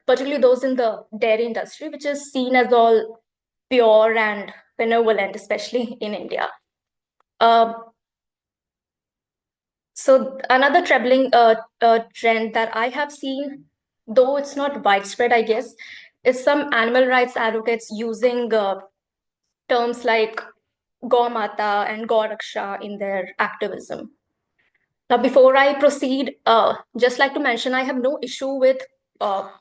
particularly those in the dairy industry, which is seen as all pure and benevolent, especially in India. Uh, so another troubling trend that I have seen, though it's not widespread, I guess, is some animal rights advocates using terms like Gau Mata and Gau Raksha in their activism. Now, before I proceed, just like to mention, I have no issue with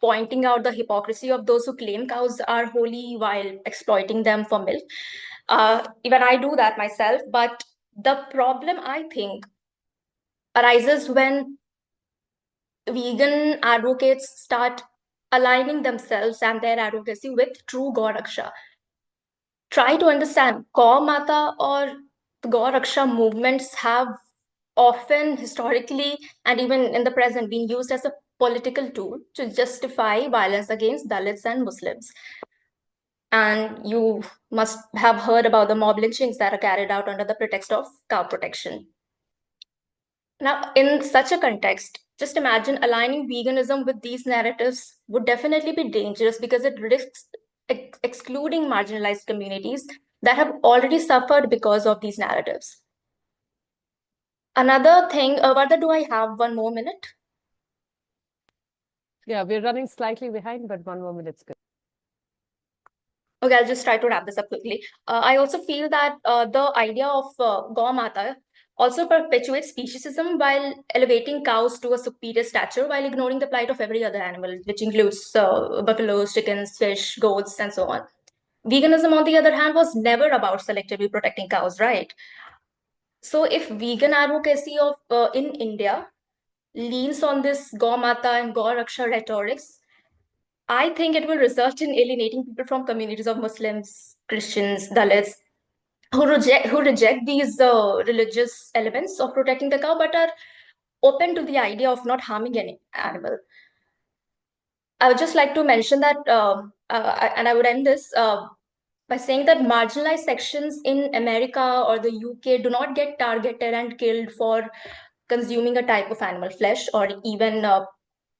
pointing out the hypocrisy of those who claim cows are holy while exploiting them for milk. Even I do that myself, but the problem, I think, arises when vegan advocates start aligning themselves and their advocacy with true Gau Raksha. Try to understand, Gau Mata or Gau Raksha movements have often historically and even in the present been used as a political tool to justify violence against Dalits and Muslims. And you must have heard about the mob lynchings that are carried out under the pretext of cow protection. Now, in such a context, just imagine aligning veganism with these narratives would definitely be dangerous because it risks excluding marginalized communities that have already suffered because of these narratives. Another thing, Varda, do I have 1 more minute? Yeah, we're running slightly behind, but 1 more minute's good. Okay, I'll just try to wrap this up quickly. I also feel that the idea of Gau Mata also perpetuates speciesism while elevating cows to a superior stature while ignoring the plight of every other animal, which includes buffaloes, chickens, fish, goats, and so on. Veganism, on the other hand, was never about selectively protecting cows, right? So if vegan advocacy of in India leans on this Gau Mata and Gau Raksha rhetorics, I think it will result in alienating people from communities of Muslims, Christians, Dalits, who reject these religious elements of protecting the cow, but are open to the idea of not harming any animal. I would just like to mention that, and I would end this by saying that marginalized sections in America or the UK do not get targeted and killed for consuming a type of animal flesh or even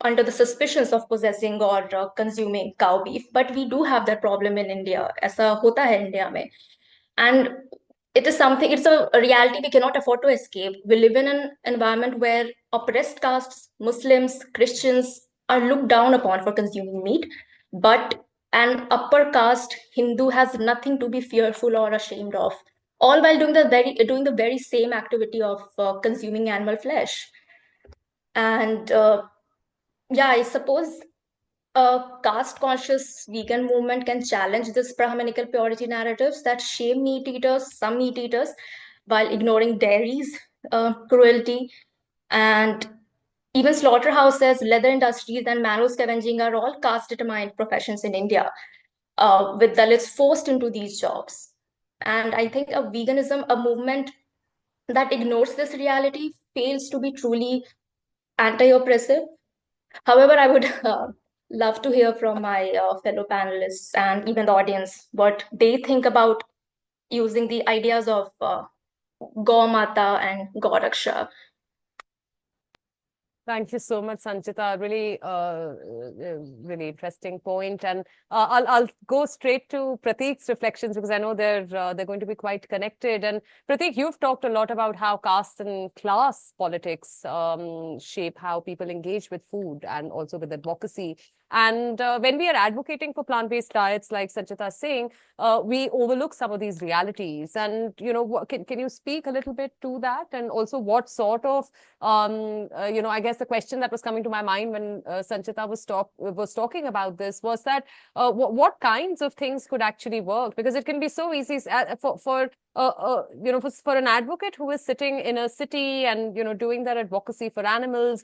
under the suspicions of possessing or consuming cow beef. But we do have that problem in India. ऐसा होता है India में. And it is something, it's a reality we cannot afford to escape. We live in an environment where oppressed castes, Muslims, Christians are looked down upon for consuming meat, but an upper caste Hindu has nothing to be fearful or ashamed of, all while doing the very same activity of consuming animal flesh. And yeah, I suppose a caste conscious vegan movement can challenge this Brahminical purity narratives that shame meat eaters, some meat eaters, while ignoring dairy's cruelty. And even slaughterhouses, leather industries, and manure scavenging are all caste determined professions in India, with Dalits forced into these jobs. And I think a movement that ignores this reality fails to be truly anti oppressive. However, I would love to hear from my fellow panelists and even the audience what they think about using the ideas of Gau Mata and Gau Raksha. Thank you so much, Sanchita. Really interesting point. And I'll go straight to Prateek's reflections because I know they're going to be quite connected. And Prateek, you've talked a lot about how caste and class politics shape how people engage with food and also with advocacy. And when we are advocating for plant-based diets, like Sanchita is saying, we overlook some of these realities. And can you speak a little bit to that? And also, what sort of I guess the question that was coming to my mind when Sanchita was talking about this was that what kinds of things could actually work? Because it can be so easy for an advocate who is sitting in a city and doing their advocacy for animals.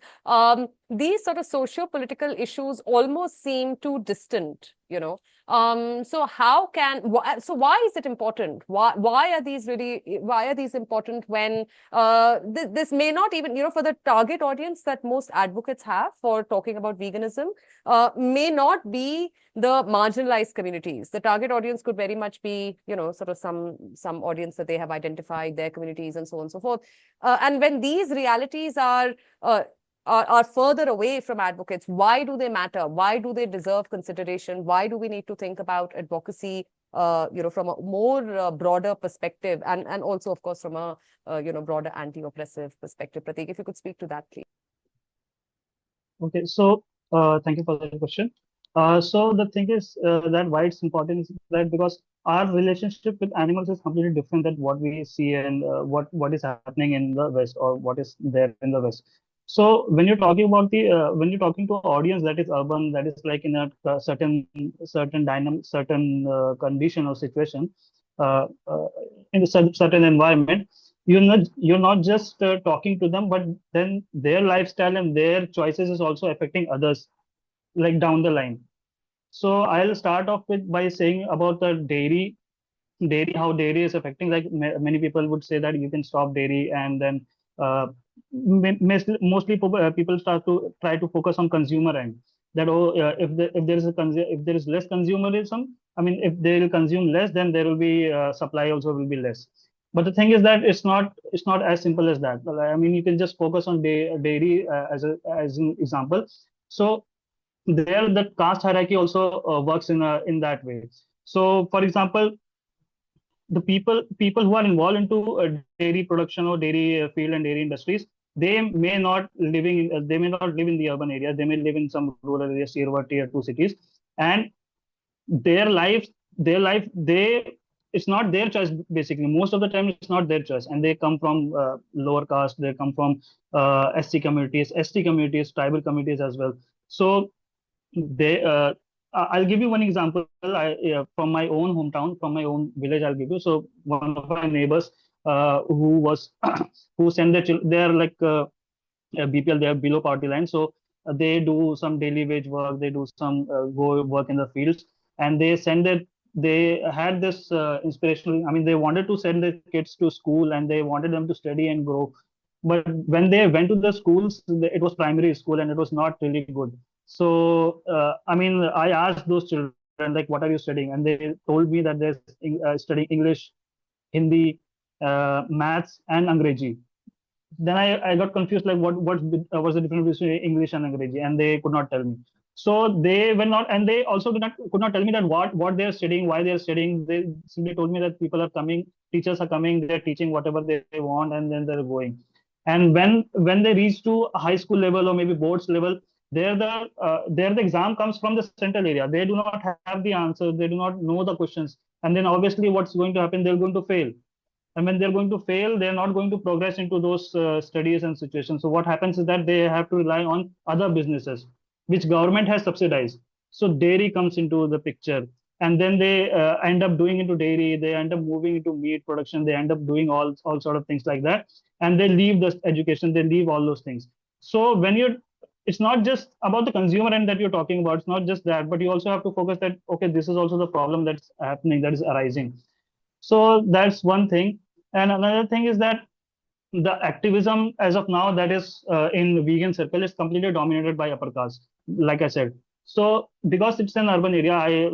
these sort of socio-political issues almost seem too distant, you know. So how can, so why is it important? Why are these important when this may not even, you know, for the target audience that most advocates have for talking about veganism, may not be the marginalized communities. The target audience could very much be, you know, sort of some audience that they have identified, their communities and so on and so forth. And when these realities are further away from advocates, why do they matter? Why do they deserve consideration? Why do we need to think about advocacy, you know, from a more broader perspective, and also, of course, from a you know, broader anti-oppressive perspective? Prateek, if you could speak to that, please. Okay, so thank you for the question. So the thing is that why it's important is that because our relationship with animals is completely different than what we see and what is happening in the West or what is there in the West. So when you're talking about the when you're talking to an audience that is urban, that is like in a certain dynamic, certain condition or situation, uh, uh, in a certain environment, you're not just talking to them, but then their lifestyle and their choices is also affecting others, like down the line. So I'll start off with by saying about the dairy, how dairy is affecting. Like many people would say that you can stop dairy, and then uh, mostly people start to try to focus on consumer end. That if there is less consumerism, I mean, if they will consume less, then there will be supply also will be less. But the thing is that it's not as simple as that. I mean, you can just focus on dairy as an example. So there the caste hierarchy also works in that way. So for example, the people who are involved into dairy production or dairy field and dairy industries, they may not live in the urban area. They may live in some rural areas, tier 2 cities, and their life they it's not their choice. Basically, most of the time it's not their choice, and they come from lower caste, they come from ST communities, tribal communities as well. So they I'll give you one example. From my own hometown, from my own village, I'll give you. So one of my neighbors who was who send their children, they are like BPL, they are below poverty line. So they do some daily wage work, they do some go work in the fields, and they had this inspirational. I mean, they wanted to send their kids to school and they wanted them to study and grow. But when they went to the schools, it was primary school and it was not really good. So I mean, I asked those children like, "What are you studying?" And they told me that they're studying English, Hindi, maths, and Angrezi. Then I got confused, like what was the difference between English and Angrezi, and they could not tell me. So they were not, and they also could not tell me that what they are studying, why they are studying. They simply told me that people are coming, teachers are coming, they're teaching whatever they want, and then they're going. And when they reach to high school level or maybe boards level, there the exam comes from the central area. They do not have the answers, they do not know the questions, and then obviously what's going to happen? They're going to fail, and when they're going to fail, they're not going to progress into those studies and situations. So what happens is that they have to rely on other businesses which government has subsidized. So dairy comes into the picture, and then they end up doing into dairy, they end up moving into meat production, they end up doing all sort of things like that, and they leave the education, they leave all those things. So when you're it's not just about the consumer end that you're talking about, it's not just that, but you also have to focus that, okay, this is also the problem that's happening, that is arising. So that's one thing. And another thing is that the activism as of now that is in vegan circle is completely dominated by upper caste, like I said. So because it's an urban area, I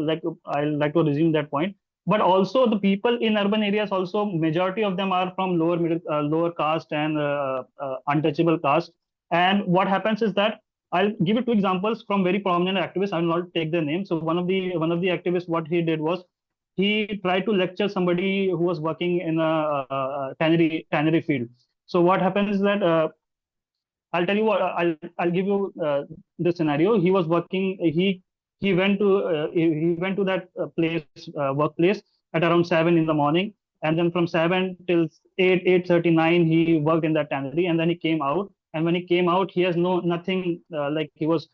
like to resume that point. But also the people in urban areas, also majority of them are from lower caste and untouchable caste. And what happens is that I'll give you two examples from very prominent activists. I will not take their names. So one of the activists, what he did was he tried to lecture somebody who was working in a tannery field. So what happens is that I'll tell you what I'll give you the scenario. He was working. He went to that workplace at around 7 in the morning, and then from 7 till 8:39 he worked in that tannery, and then he came out. And when he came out, he has no nothing like he was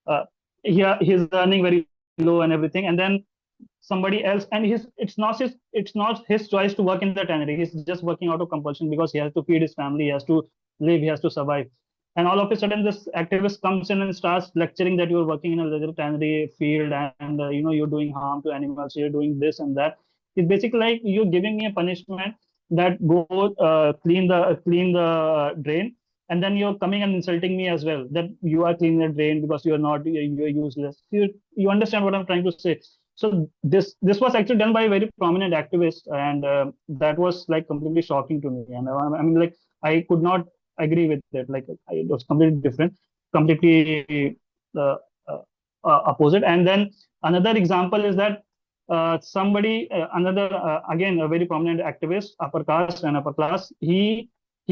uh, he's earning very low and everything, and then somebody else, and it's not his choice to work in the tannery. He's just working out of compulsion because he has to feed his family, he has to live, he has to survive. And all of a sudden, this activist comes in and starts lecturing that you're working in a veterinary field and you're doing harm to animals, you're doing this and that. It's basically like you're giving me a punishment that go clean the drain, and then you're coming and insulting me as well, that you are cleaning the drain because you're useless. You understand what I'm trying to say? So this was actually done by a very prominent activist, and that was like completely shocking to me. And I mean, like, I could not agree with it. Like, it was completely different, completely uh, uh, opposite. And then another example is that somebody, another again a very prominent activist, upper caste and upper class. He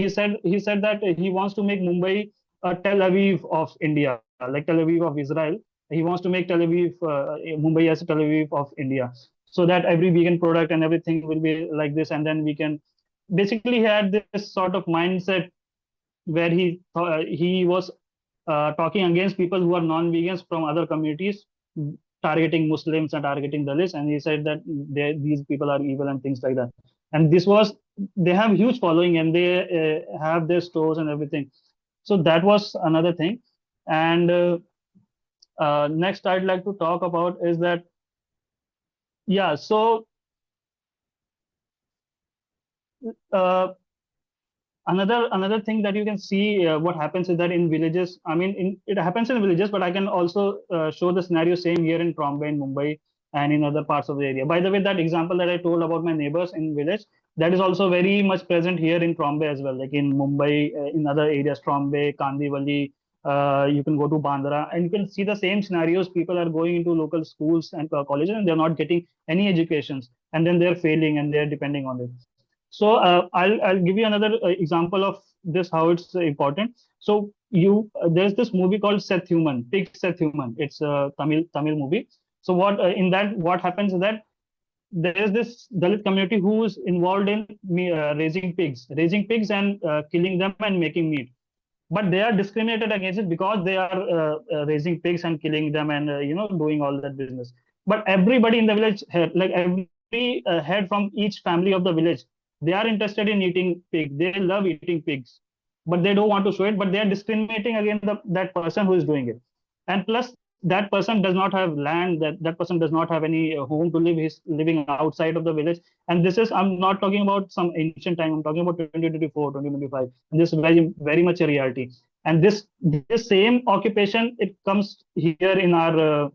said that he wants to make Mumbai a Tel Aviv of India, like Tel Aviv of Israel. He wants to make Tel Aviv, Mumbai as a Tel Aviv of India, so that every vegan product and everything will be like this, and then we can. Basically, he had this sort of mindset where he was talking against people who are non-vegans from other communities, targeting Muslims and targeting Dalits, and he said that these people are evil and things like that. And they have huge following, and they have their stores and everything. So that was another thing. And next I'd like to talk about is that, yeah, so uh, another thing that you can see, what happens is that in villages, I mean, it happens in villages, but I can also show the scenario same here in Trombay, in Mumbai, and in other parts of the area. By the way, that example that I told about my neighbors in village, that is also very much present here in Trombay as well, like in Mumbai, in other areas, Trombay, Kandivali. You can go to Bandra and you can see the same scenarios. People are going into local schools and colleges, and they're not getting any educations, and then they're failing and they're depending on it. So I'll give you another example of this, how it's important. So there's this movie called Seth Human, Pig Seth Human. It's a Tamil movie. So in that, what happens is that there is this Dalit community who is involved in raising pigs and killing them and making meat. But they are discriminated against it because they are raising pigs and killing them and doing all that business. But everybody in the village, like every head from each family of the village, they are interested in eating pig. They love eating pigs, but they don't want to show it. But they are discriminating against that person who is doing it. And plus, that person does not have land. That person does not have any home to live. He's living outside of the village. And this is, I'm not talking about some ancient time. I'm talking about 2024, 2025. And this is very, very much a reality. And this same occupation, it comes here in our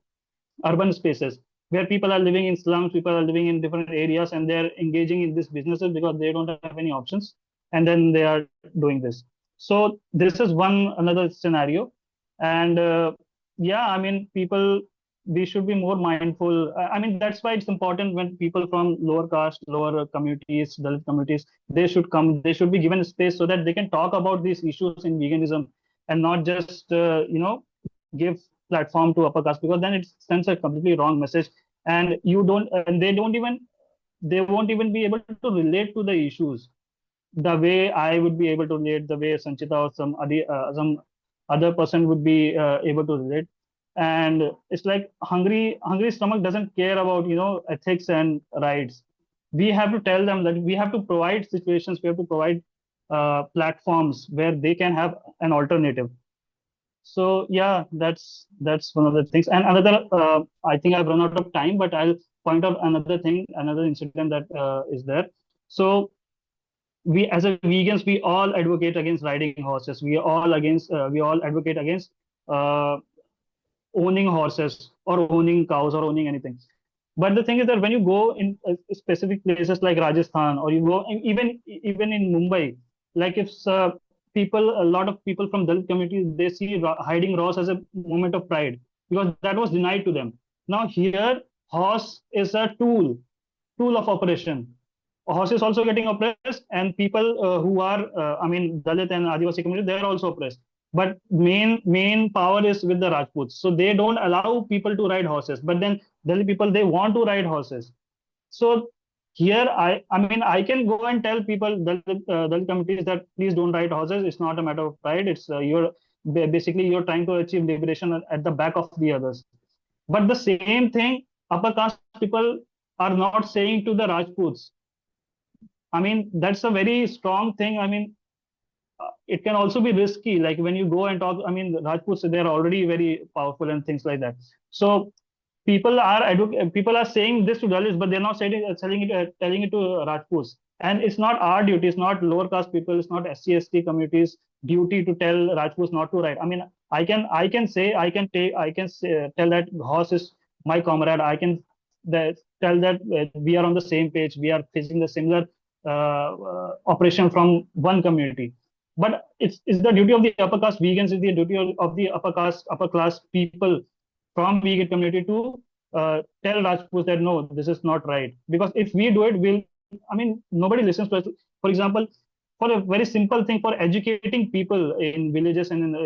urban spaces, where people are living in slums, people are living in different areas, and they're engaging in these businesses because they don't have any options, and then they are doing this. So this is one another scenario. And yeah, I mean, people, we should be more mindful. I mean, that's why it's important when people from lower caste, lower communities, Dalit communities, they should come, they should be given space so that they can talk about these issues in veganism, and not just give platform to upper caste, because then it sends a completely wrong message. And you don't and they won't even be able to relate to the issues the way I would be able to relate, the way Sanchita or some other person would be able to relate. And it's like hungry stomach doesn't care about ethics and rights. We have to tell them that we have to provide situations, we have to provide platforms where they can have an alternative. So yeah, that's one of the things. And another, I think I've run out of time, but I'll point out another thing, another incident that is there. So we, as a vegans, we all advocate against riding horses. We all advocate against uh, owning horses or owning cows or owning anything. But the thing is that when you go in specific places like Rajasthan, or you go even in Mumbai, like if a lot of people from Dalit communities, they see hiding Ross as a moment of pride because that was denied to them. Now here, horse is a tool of oppression. A horse is also getting oppressed, and people who are, I mean, Dalit and Adivasi community, they are also oppressed. But main power is with the Rajputs, so they don't allow people to ride horses. But then Dalit people, they want to ride horses. So here, I mean, I can go and tell people, Dalit communities, that please don't ride horses. It's not a matter of pride. It's basically you're trying to achieve liberation at the back of the others. But the same thing, upper caste people are not saying to the Rajputs. I mean, that's a very strong thing. I mean, it can also be risky. Like when you go and talk, I mean, Rajputs, they're already very powerful and things like that. So people are saying this to Dalits, but they're not telling it to Rajputs. And it's not our duty. It's not lower caste people. It's not SC ST communities' duty to tell Rajputs not to write. I mean, I can say, tell that horse is my comrade. I can tell that we are on the same page. We are facing the similar operation from one community. But it's the duty of the upper caste vegans. It's the duty of the upper class people from vegan community to tell Rajputs that no, this is not right. Because if we do it, I mean, nobody listens to us. For example, for a very simple thing, for educating people in villages and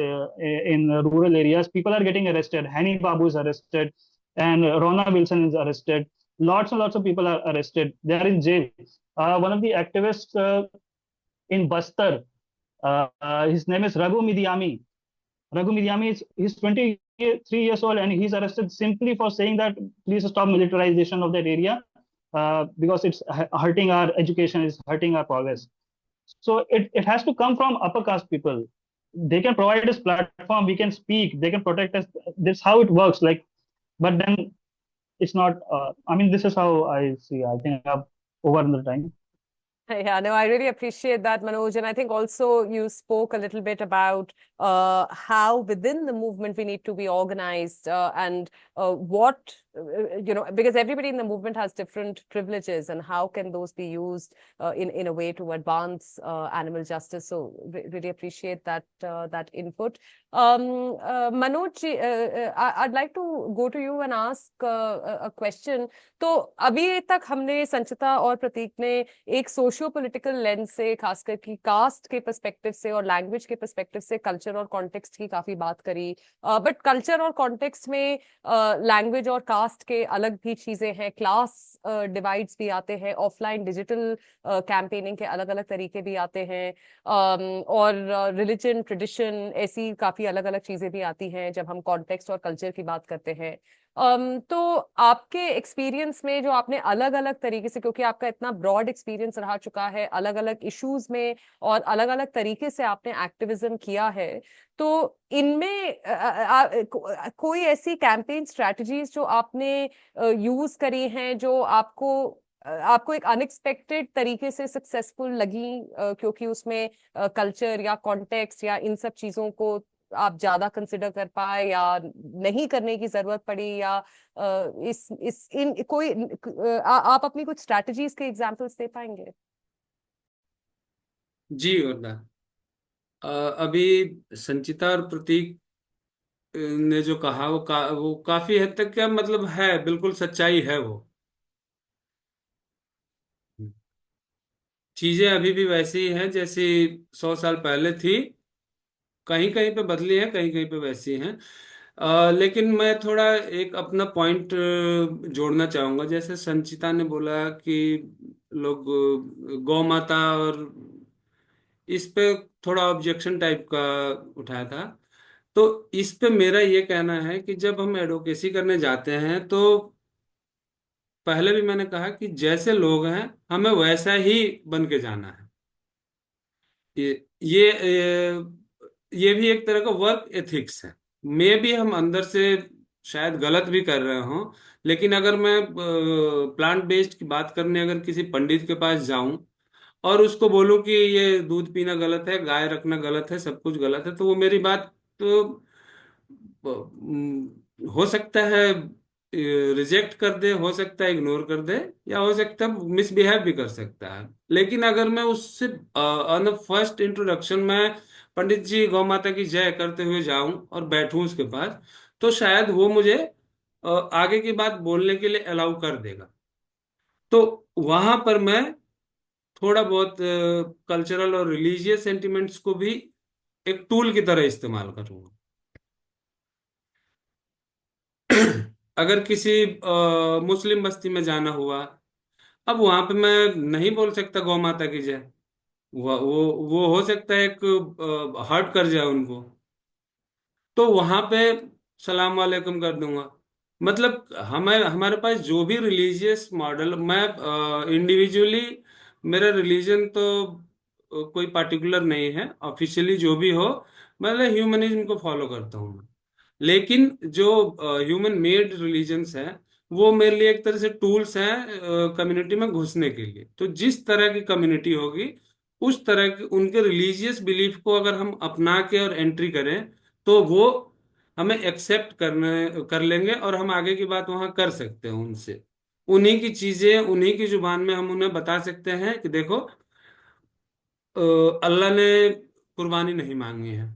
in rural areas, people are getting arrested. Hani Babu is arrested, and Rona Wilson is arrested. Lots and lots of people are arrested. They are in jail. One of the activists in Bastar, his name is Raghu Midyami. Raghu Midyami is he's 23 years old, and he's arrested simply for saying that please stop militarization of that area because it's hurting our education, it's hurting our progress. So it has to come from upper caste people. They can provide us platform, we can speak, they can protect us. That's how it works. Like, but then it's not. I mean, this is how I see. I think I've over the time. Yeah, no, I really appreciate that, Manoj. And I think also you spoke a little bit about how within the movement we need to be organized and what, because everybody in the movement has different privileges, and how can those be used in a way to advance animal justice. So really appreciate that that input. Manoj, I'd like to go to you and ask a question. तो अभी तक हमने संचिता और प्रतीक ने एक socio political lens से, खासकर की कास्ट के पर्सपेक्टिव से और लैंग्वेज के पर्सपेक्टिव से कल्चर और कॉन्टेक्स्ट की काफी बात करी. बट कल्चर और कॉन्टेक्स्ट में लैंग्वेज और कास्ट के अलग भी चीजें हैं, क्लास डिवाइड्स भी आते हैं, ऑफलाइन डिजिटल कैंपेनिंग के अलग अलग तरीके भी आते हैं, और रिलीजन, ट्रेडिशन, ऐसी काफी अलग अलग चीजें भी आती हैं जब हम कॉन्टेक्स्ट और कल्चर की बात करते हैं. तो आपके एक्सपीरियंस में जो आपने अलग अलग तरीके से, क्योंकि आपका इतना ब्रॉड एक्सपीरियंस रहा चुका है अलग अलग इश्यूज में और अलग अलग तरीके से आपने एक्टिविज्म किया है, तो इनमें कोई ऐसी कैंपेन स्ट्रेटजीज जो आपने यूज करी हैं जो आपको एक अनएक्सपेक्टेड तरीके से सक्सेसफुल लगी, क्योंकि उसमें कल्चर या कॉन्टेक्स्ट या इन सब चीजों को आप ज्यादा कंसिडर कर पाए या नहीं करने की जरूरत पड़ी, या आप अपनी कुछ स्ट्रैटेजीज के एग्जांपल्स दे पाएंगे? जी वर्दा, अभी संचिता और प्रतीक ने जो कहा वो काफी हद तक क्या मतलब है, बिल्कुल सच्चाई है. वो चीजें अभी भी वैसी ही हैं जैसी 100 साल पहले थी. कहीं कहीं पे बदली है, कहीं कहीं पे वैसी हैं. लेकिन मैं थोड़ा एक अपना पॉइंट जोड़ना चाहूंगा. जैसे संचिता ने बोला कि लोग गौ माता और इस पे थोड़ा ऑब्जेक्शन टाइप का उठाया था. तो इस पे मेरा ये कहना है कि जब हम एडवोकेसी करने जाते हैं तो पहले भी मैंने कहा कि जैसे लोग हैं हमें वैसा ही बन के जाना है. ये ये भी एक तरह का वर्क एथिक्स है. मे भी हम अंदर से शायद गलत भी कर रहे हों, लेकिन अगर मैं प्लांट बेस्ड की बात करने अगर किसी पंडित के पास जाऊं और उसको बोलूं कि ये दूध पीना गलत है, गाय रखना गलत है, सब कुछ गलत है, तो वो मेरी बात तो हो सकता है रिजेक्ट कर दे, हो सकता है इग्नोर कर दे, या हो सकता है मिसबिहेव भी कर सकता है. लेकिन अगर मैं उससे ऑन द फर्स्ट इंट्रोडक्शन में पंडित जी गौ माता की जय करते हुए जाऊं और बैठूं उसके पास, तो शायद वो मुझे आगे की बात बोलने के लिए अलाउ कर देगा. तो वहां पर मैं थोड़ा बहुत कल्चरल और रिलीजियस सेंटिमेंट्स को भी एक टूल की तरह इस्तेमाल करूंगा. अगर किसी मुस्लिम बस्ती में जाना हुआ, अब वहां पे मैं नहीं बोल सकता गौ माता की जय. वो हो सकता है एक हर्ट कर जाए उनको, तो वहां पे सलाम वालेकुम कर दूंगा. मतलब हमारे पास जो भी रिलीजियस मॉडल, मैं इंडिविजुअली मेरा रिलीजन तो कोई पार्टिकुलर नहीं है, ऑफिशियली जो भी हो, मतलब ह्यूमनिज्म को फॉलो करता हूँ मैं। लेकिन जो ह्यूमन मेड रिलीजन्स हैं, वो मेरे लिए एक तरह से टूल्स हैं कम्युनिटी में घुसने के लिए। तो जिस तरह की कम्युनिटी होगी, उस तरह के उनके रिलीजियस बिलीफ को अगर हम अपना के और एंट्री करें, तो वो हमें एक्सेप्ट कर लेंगे, और हम आगे की बात वहां कर सकते हैं उनसे। उन्हीं की चीजें उन्हीं की जुबान में हम उन्हें बता सकते हैं कि देखो, अल्लाह ने कुर्बानी नहीं मांगी है।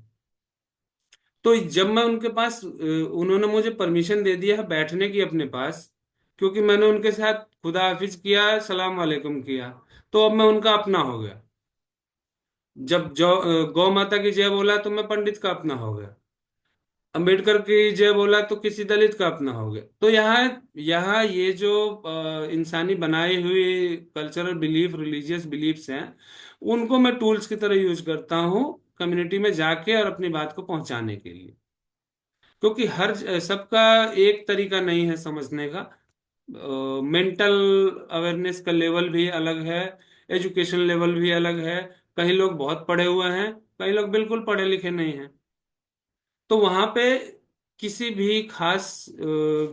तो जब मैं उनके पास उन्होंने मुझे परमिशन दे दिया है बैठने की अपने पास, क्योंकि मैंने उनके साथ खुदा हाफिज किया, सलाम वालेकुम किया, तो अब मैं उनका अपना हो गया। जब जो गौ माता की जय बोला, तो मैं पंडित का अपना हो गया। अंबेडकर की जय बोला, तो किसी दलित का अपना हो गया। तो यहाँ यहाँ ये जो इंसानी बनाई हुई कल्चरल बिलीफ, रिलीजियस बिलीफ्स हैं, उनको मैं टूल्स की तरह यूज करता हूँ कम्युनिटी में जाके और अपनी बात को पहुंचाने के लिए। क्योंकि हर सबका एक तरीका नहीं है समझने का। मेंटल अवेयरनेस का लेवल भी अलग है, एजुकेशन लेवल भी अलग है। कई लोग बहुत पढ़े हुए हैं, कई लोग बिल्कुल पढ़े लिखे नहीं हैं। तो वहां पे किसी भी खास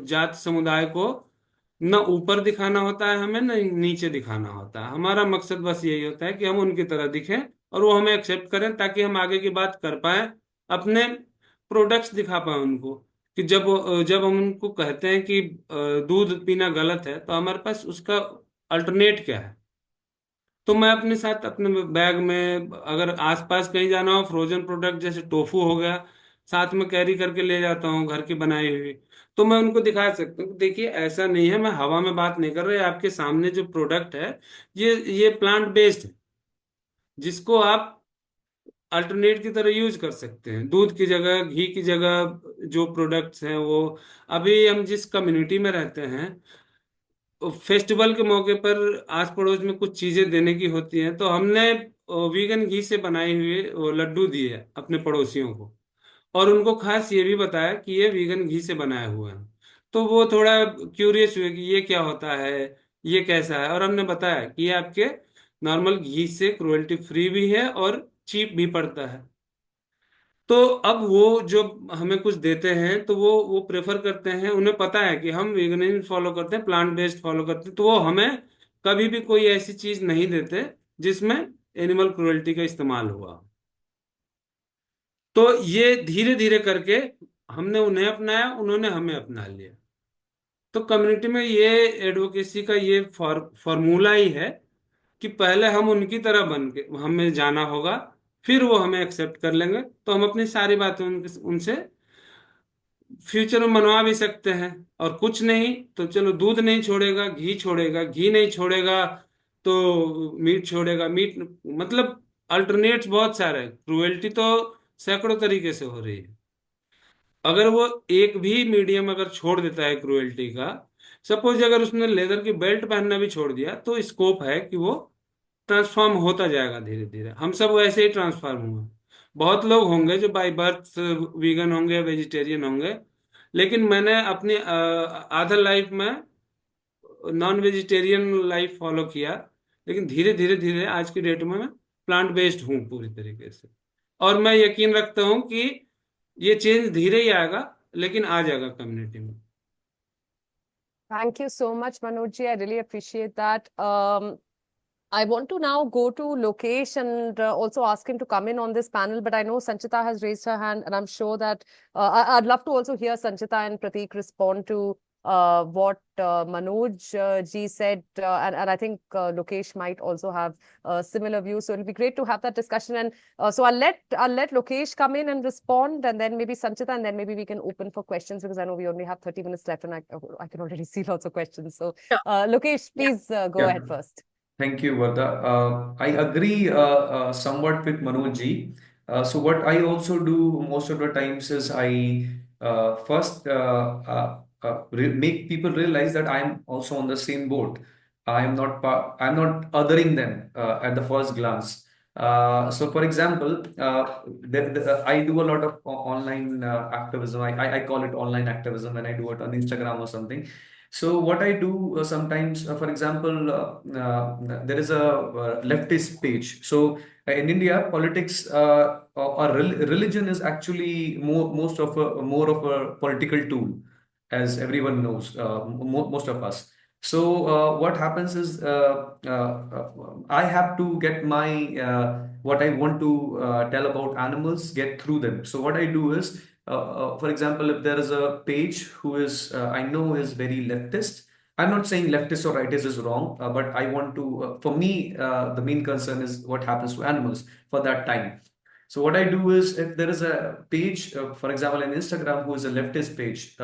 जात समुदाय को न ऊपर दिखाना होता है हमें, न नीचे दिखाना होता है। हमारा मकसद बस यही होता है कि हम उनकी तरह दिखें और वो हमें एक्सेप्ट करें, ताकि हम आगे की बात कर पाए, अपने प्रोडक्ट्स दिखा पाए उनको। कि जब हम उनको कहते हैं कि दूध पीना गलत है, तो हमारे पास उसका अल्टरनेट क्या है। तो मैं अपने साथ अपने बैग में, अगर आसपास कहीं जाना हो, फ्रोजन प्रोडक्ट जैसे टोफू हो गया, साथ में कैरी करके ले जाता हूँ, घर की बनाई हुई। तो मैं उनको दिखा सकता हूँ कि देखिए, ऐसा नहीं है, मैं हवा में बात नहीं कर रहा, आपके सामने जो प्रोडक्ट है, ये प्लांट बेस्ड है, जिसको आप अल्टरनेट की तरह यूज कर सकते हैं। दूध की जगह, घी की जगह जो प्रोडक्ट्स हैं वो। अभी हम जिस कम्युनिटी में रहते हैं, फेस्टिवल के मौके पर आस पड़ोस में कुछ चीजें देने की होती हैं, तो हमने वीगन घी से बनाए हुए वो लड्डू दिए अपने पड़ोसियों को, और उनको खास ये भी बताया कि ये वीगन घी से बनाए हुए हैं। तो वो थोड़ा क्यूरियस हुए कि ये क्या होता है, ये कैसा है, और हमने बताया कि ये आपके नॉर्मल घी से क्रुएल्टी फ्री भी है और चीप भी पड़ता है। तो अब वो जो हमें कुछ देते हैं, तो वो प्रेफर करते हैं, उन्हें पता है कि हम वेगनिज्म फॉलो करते हैं, प्लांट बेस्ड फॉलो करते हैं, तो वो हमें कभी भी कोई ऐसी चीज नहीं देते जिसमें एनिमल क्रुएल्टी का इस्तेमाल हुआ। तो ये धीरे धीरे करके हमने उन्हें अपनाया, उन्होंने हमें अपना लिया। तो कम्युनिटी में ये एडवोकेसी का ये फॉर्मूला ही है कि पहले हम उनकी तरह बन के हमें जाना होगा, फिर वो हमें एक्सेप्ट कर लेंगे, तो हम अपनी सारी बातें उनसे फ्यूचर में मनवा भी सकते हैं। और कुछ नहीं तो चलो, दूध नहीं छोड़ेगा, घी छोड़ेगा, घी नहीं छोड़ेगा तो मीट छोड़ेगा, मीट, मतलब अल्टरनेट्स बहुत सारे हैं। क्रुएल्टी तो सैकड़ों तरीके से हो रही है। अगर वो एक भी मीडियम अगर छोड़ देता है क्रुएल्टी का, सपोज अगर उसने लेदर की बेल्ट पहनना भी छोड़ दिया, तो स्कोप है कि वो ट्रांसफॉर्म होता जाएगा धीरे धीरे। हम सब वैसे ही ट्रांसफॉर्म हुए। बहुत लोग होंगे जो बाय बर्थ वीगन होंगे, वेजिटेरियन होंगे, लेकिन मैंने अपनी आधा लाइफ में नॉन वेजिटेरियन लाइफ फॉलो किया। लेकिन धीरे धीरे धीरे आज की डेट में मैं प्लांट बेस्ड हूँ पूरी तरीके से। और मैं यकीन रखता हूँ कि ये चेंज धीरे ही आएगा, लेकिन आ जाएगा कम्युनिटी में। Thank you so much, Manoj. I really appreciate that. I want to now go to Lokesh and also ask him to come in on this panel. But I know Sanchita has raised her hand, and I'm sure that I'd love to also hear Sanchita and Prateek respond to what Manoj ji said. And I think Lokesh might also have similar views. So it'll be great to have that discussion. And so I'll let Lokesh come in and respond, and then maybe Sanchita, and then maybe we can open for questions, because I know we only have 30 minutes left, and I can already see lots of questions. So Sure. Lokesh, please go Yeah. ahead first. Thank you, Varda. I agree somewhat with Manoj ji. So what I also do most of the times is I first make people realize that I am also on the same boat. I'm not othering them at the first glance. So, for example, I do a lot of online activism. I call it online activism when I do it on Instagram or something. So what I do sometimes, for example, there is a leftist page. So in India, politics or religion is actually more of a political tool, as everyone knows, most of us. So what happens is I have to get my what I want to tell about animals, get through them. So what I do is, for example, if there is a page who is I know is very leftist. I'm not saying leftist or rightist is wrong, but I want to. For me, the main concern is what happens to animals for that time. So what I do is, if there is a page, for example, in Instagram, who is a leftist page,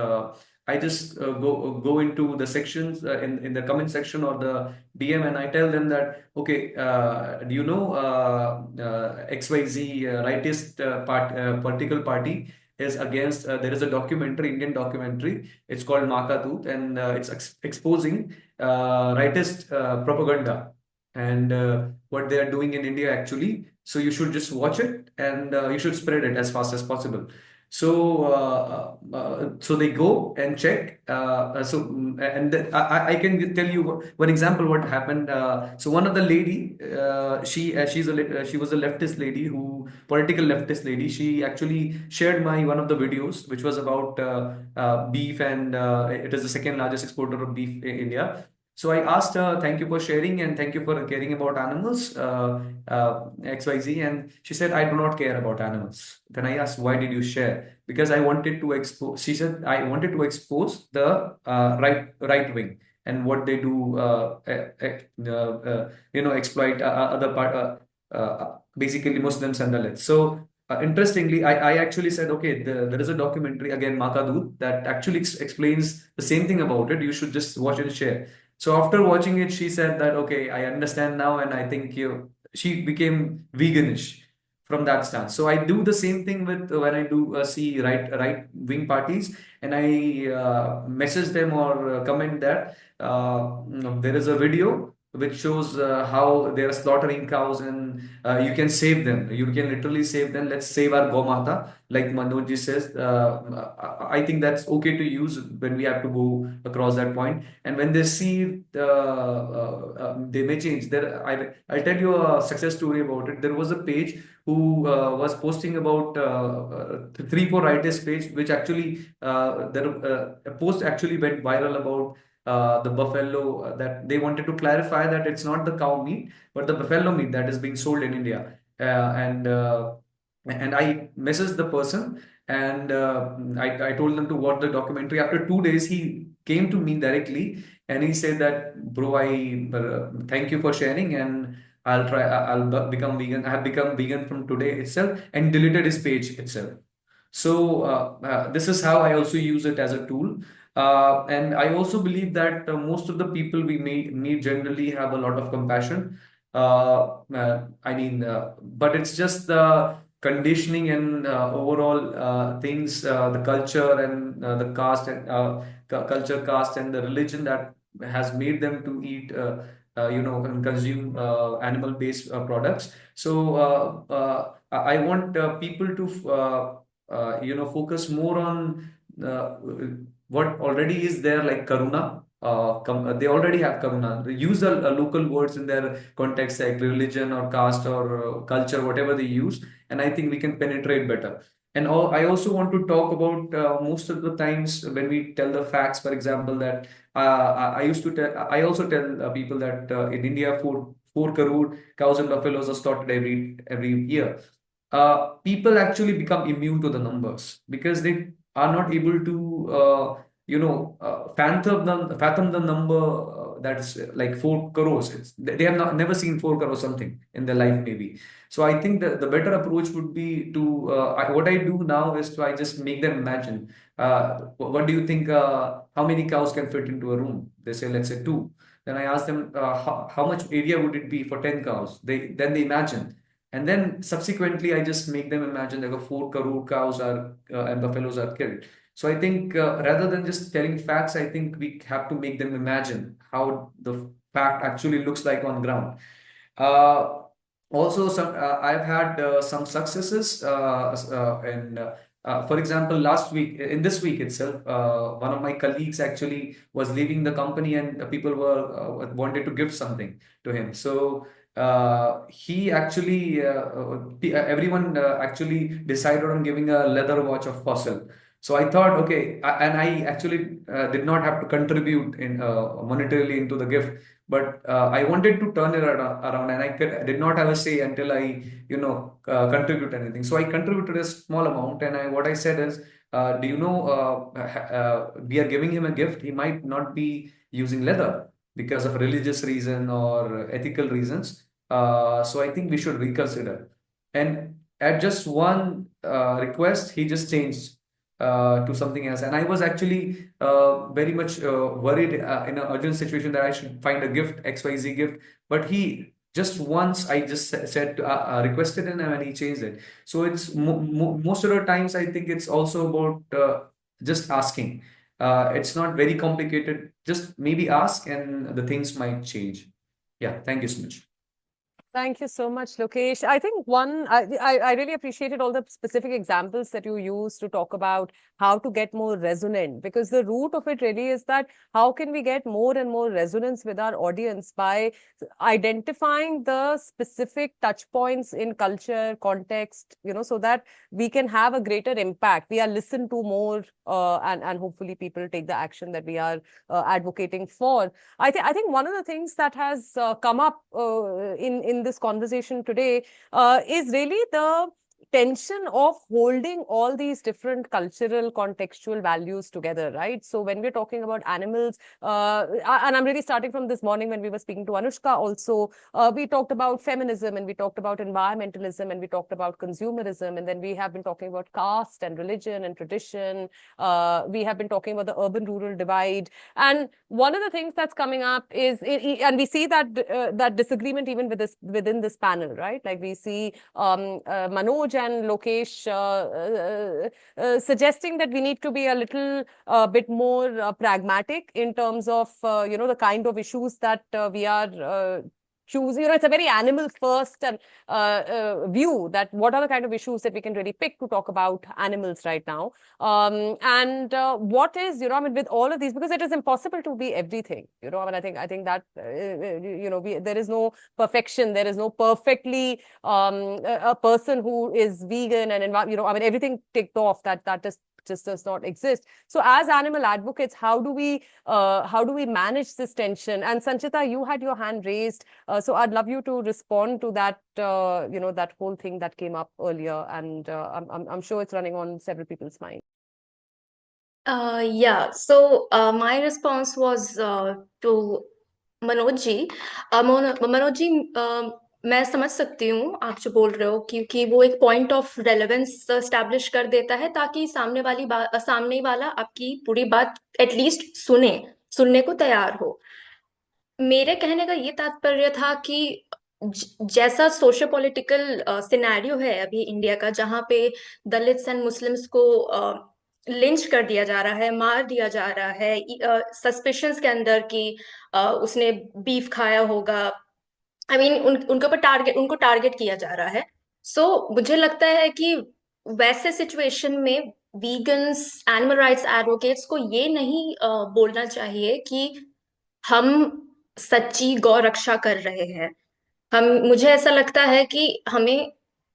I just go into the sections in the comment section or the DM, and I tell them that, okay, do you know XYZ rightist political party is against? There is a documentary, Indian documentary. It's called Makadut, and it's exposing rightist propaganda and what they are doing in India actually. So you should just watch it, and you should spread it as fast as possible. So so they go and check. I can tell you one example what happened. So one of the lady, she was a leftist lady, who political leftist lady. She actually shared my one of the videos, which was about beef, and it is the second largest exporter of beef in India. So I asked her, thank you for sharing and thank you for caring about animals, XYZ. And she said, I do not care about animals. Then I asked, why did you share? Because I wanted to expose, she said, I wanted to expose the right wing and what they do, exploit other part, basically Muslims and Dalits. So interestingly, I actually said, okay, there is a documentary, again, Makadud, that actually explains the same thing about it. You should just watch and share. So after watching it, she said that, okay, I understand now, and I think she became veganish from that stance. So I do the same thing with when I do see right wing parties, and I message them or comment that there is a video which shows how they are slaughtering cows, and you can save them. You can literally save them. Let's save our Gomata, like Manoj ji says. I think that's okay to use when we have to go across that point. And when they see they may change. I'll tell you a success story about it. There was a page who was posting about three, four writers page, which actually a post actually went viral about the buffalo, that they wanted to clarify that it's not the cow meat, but the buffalo meat that is being sold in India. And I messaged the person, and I told them to watch the documentary. After 2 days, he came to me directly, and he said that, bro, I thank you for sharing, and I'll try. Become vegan. I have become vegan from today itself, and deleted his page itself. So this is how I also use it as a tool. And I also believe that most of the people we meet generally have a lot of compassion. But it's just the conditioning and overall things, the culture and the caste and culture, caste, and the religion that has made them to eat, and consume animal-based products. So I want people to focus more on uh, what already is there, like karuna. They already have karuna. They use the local words in their context, like religion or caste or culture, whatever they use, and I think we can penetrate better. And I also want to talk about most of the times when we tell the facts, for example, that I used to tell. I also tell people that in India, four crore cows and buffaloes are slaughtered every year. People actually become immune to the numbers because they are not able to fathom the number that's like 4 crores. They have never seen 4 crores something in their life, maybe. So I think that the better approach would be to what I do now is to I just make them imagine, what do you think, how many cows can fit into a room? They say, let's say 2. Then I ask them, how much area would it be for 10 cows? Then they imagine, and then subsequently, I just make them imagine like a 4 crore cows are and buffaloes are killed. So I think rather than just telling facts, I think we have to make them imagine how the fact actually looks like on ground. Uh, Also, I've had some successes in For example, in this week itself, one of my colleagues actually was leaving the company, and people were wanted to give something to him. So he actually, everyone actually decided on giving a leather watch of Fossil. So I thought, okay, and I actually did not have to contribute in monetarily into the gift, but I wanted to turn it around, and I did not have a say until I, contribute anything. So I contributed a small amount, and what I said is, do you know, we are giving him a gift. He might not be using leather because of religious reason or ethical reasons. So I think we should reconsider. And at just one request, he just changed to something else. And I was actually very much worried in an urgent situation that I should find a gift, XYZ gift. But he just once, I just said, requested him, and he changed it. So it's most of the times, I think it's also about just asking. It's not very complicated. Just maybe ask, and the things might change. Yeah, thank you so much. Thank you so much, Lokesh. I think I really appreciated all the specific examples that you used to talk about how to get more resonant, because the root of it really is that how can we get more and more resonance with our audience by identifying the specific touch points in culture, context, so that we can have a greater impact. We are listened to more, and hopefully people take the action that we are advocating for. I think one of the things that has come up in this conversation today is really the tension of holding all these different cultural contextual values together, right? So when we're talking about animals, and I'm really starting from this morning when we were speaking to Anushka also, we talked about feminism, and we talked about environmentalism, and we talked about consumerism, and then we have been talking about caste and religion and tradition. We have been talking about the urban-rural divide. And one of the things that's coming up is, and we see that disagreement even within this panel, right? Like we see Manoj and Lokesh suggesting that we need to be a little bit more pragmatic in terms of the kind of issues that we are choose. It's a very animal first and view, that what are the kind of issues that we can really pick to talk about animals right now. And what is, with all of these, because it is impossible to be everything, I think that, there is no perfection. There is no perfectly a person who is vegan and, everything ticked off, that just does not exist. So as animal advocates, how do we manage this tension? And Sanchita, you had your hand raised, so I'd love you to respond to that, that whole thing that came up earlier, and I'm sure it's running on several people's minds. Yeah, so my response was to Manoj ji. Manoj ji, मैं समझ सकती हूँ आप जो बोल रहे हो, क्योंकि वो एक पॉइंट ऑफ रेलेवेंस एस्टैब्लिश कर देता है, ताकि सामने वाला आपकी पूरी बात एटलीस्ट सुनने को तैयार हो। मेरे कहने का ये तात्पर्य था कि जैसा सोशो पॉलिटिकल सिनेरियो है अभी इंडिया का, जहाँ पे दलित्स एंड मुस्लिम्स को लिंच कर दिया जा रहा है, मार दिया जा रहा है, सस्पिशंस के अंदर कि उसने बीफ खाया होगा। आई मीन उनको टारगेट किया जा रहा है। सो मुझे लगता है कि वैसे सिचुएशन में वीगन्स, एनिमल राइट्स एडवोकेट्स को ये नहीं बोलना चाहिए कि हम सच्ची गौ रक्षा कर रहे हैं। मुझे ऐसा लगता है कि हमें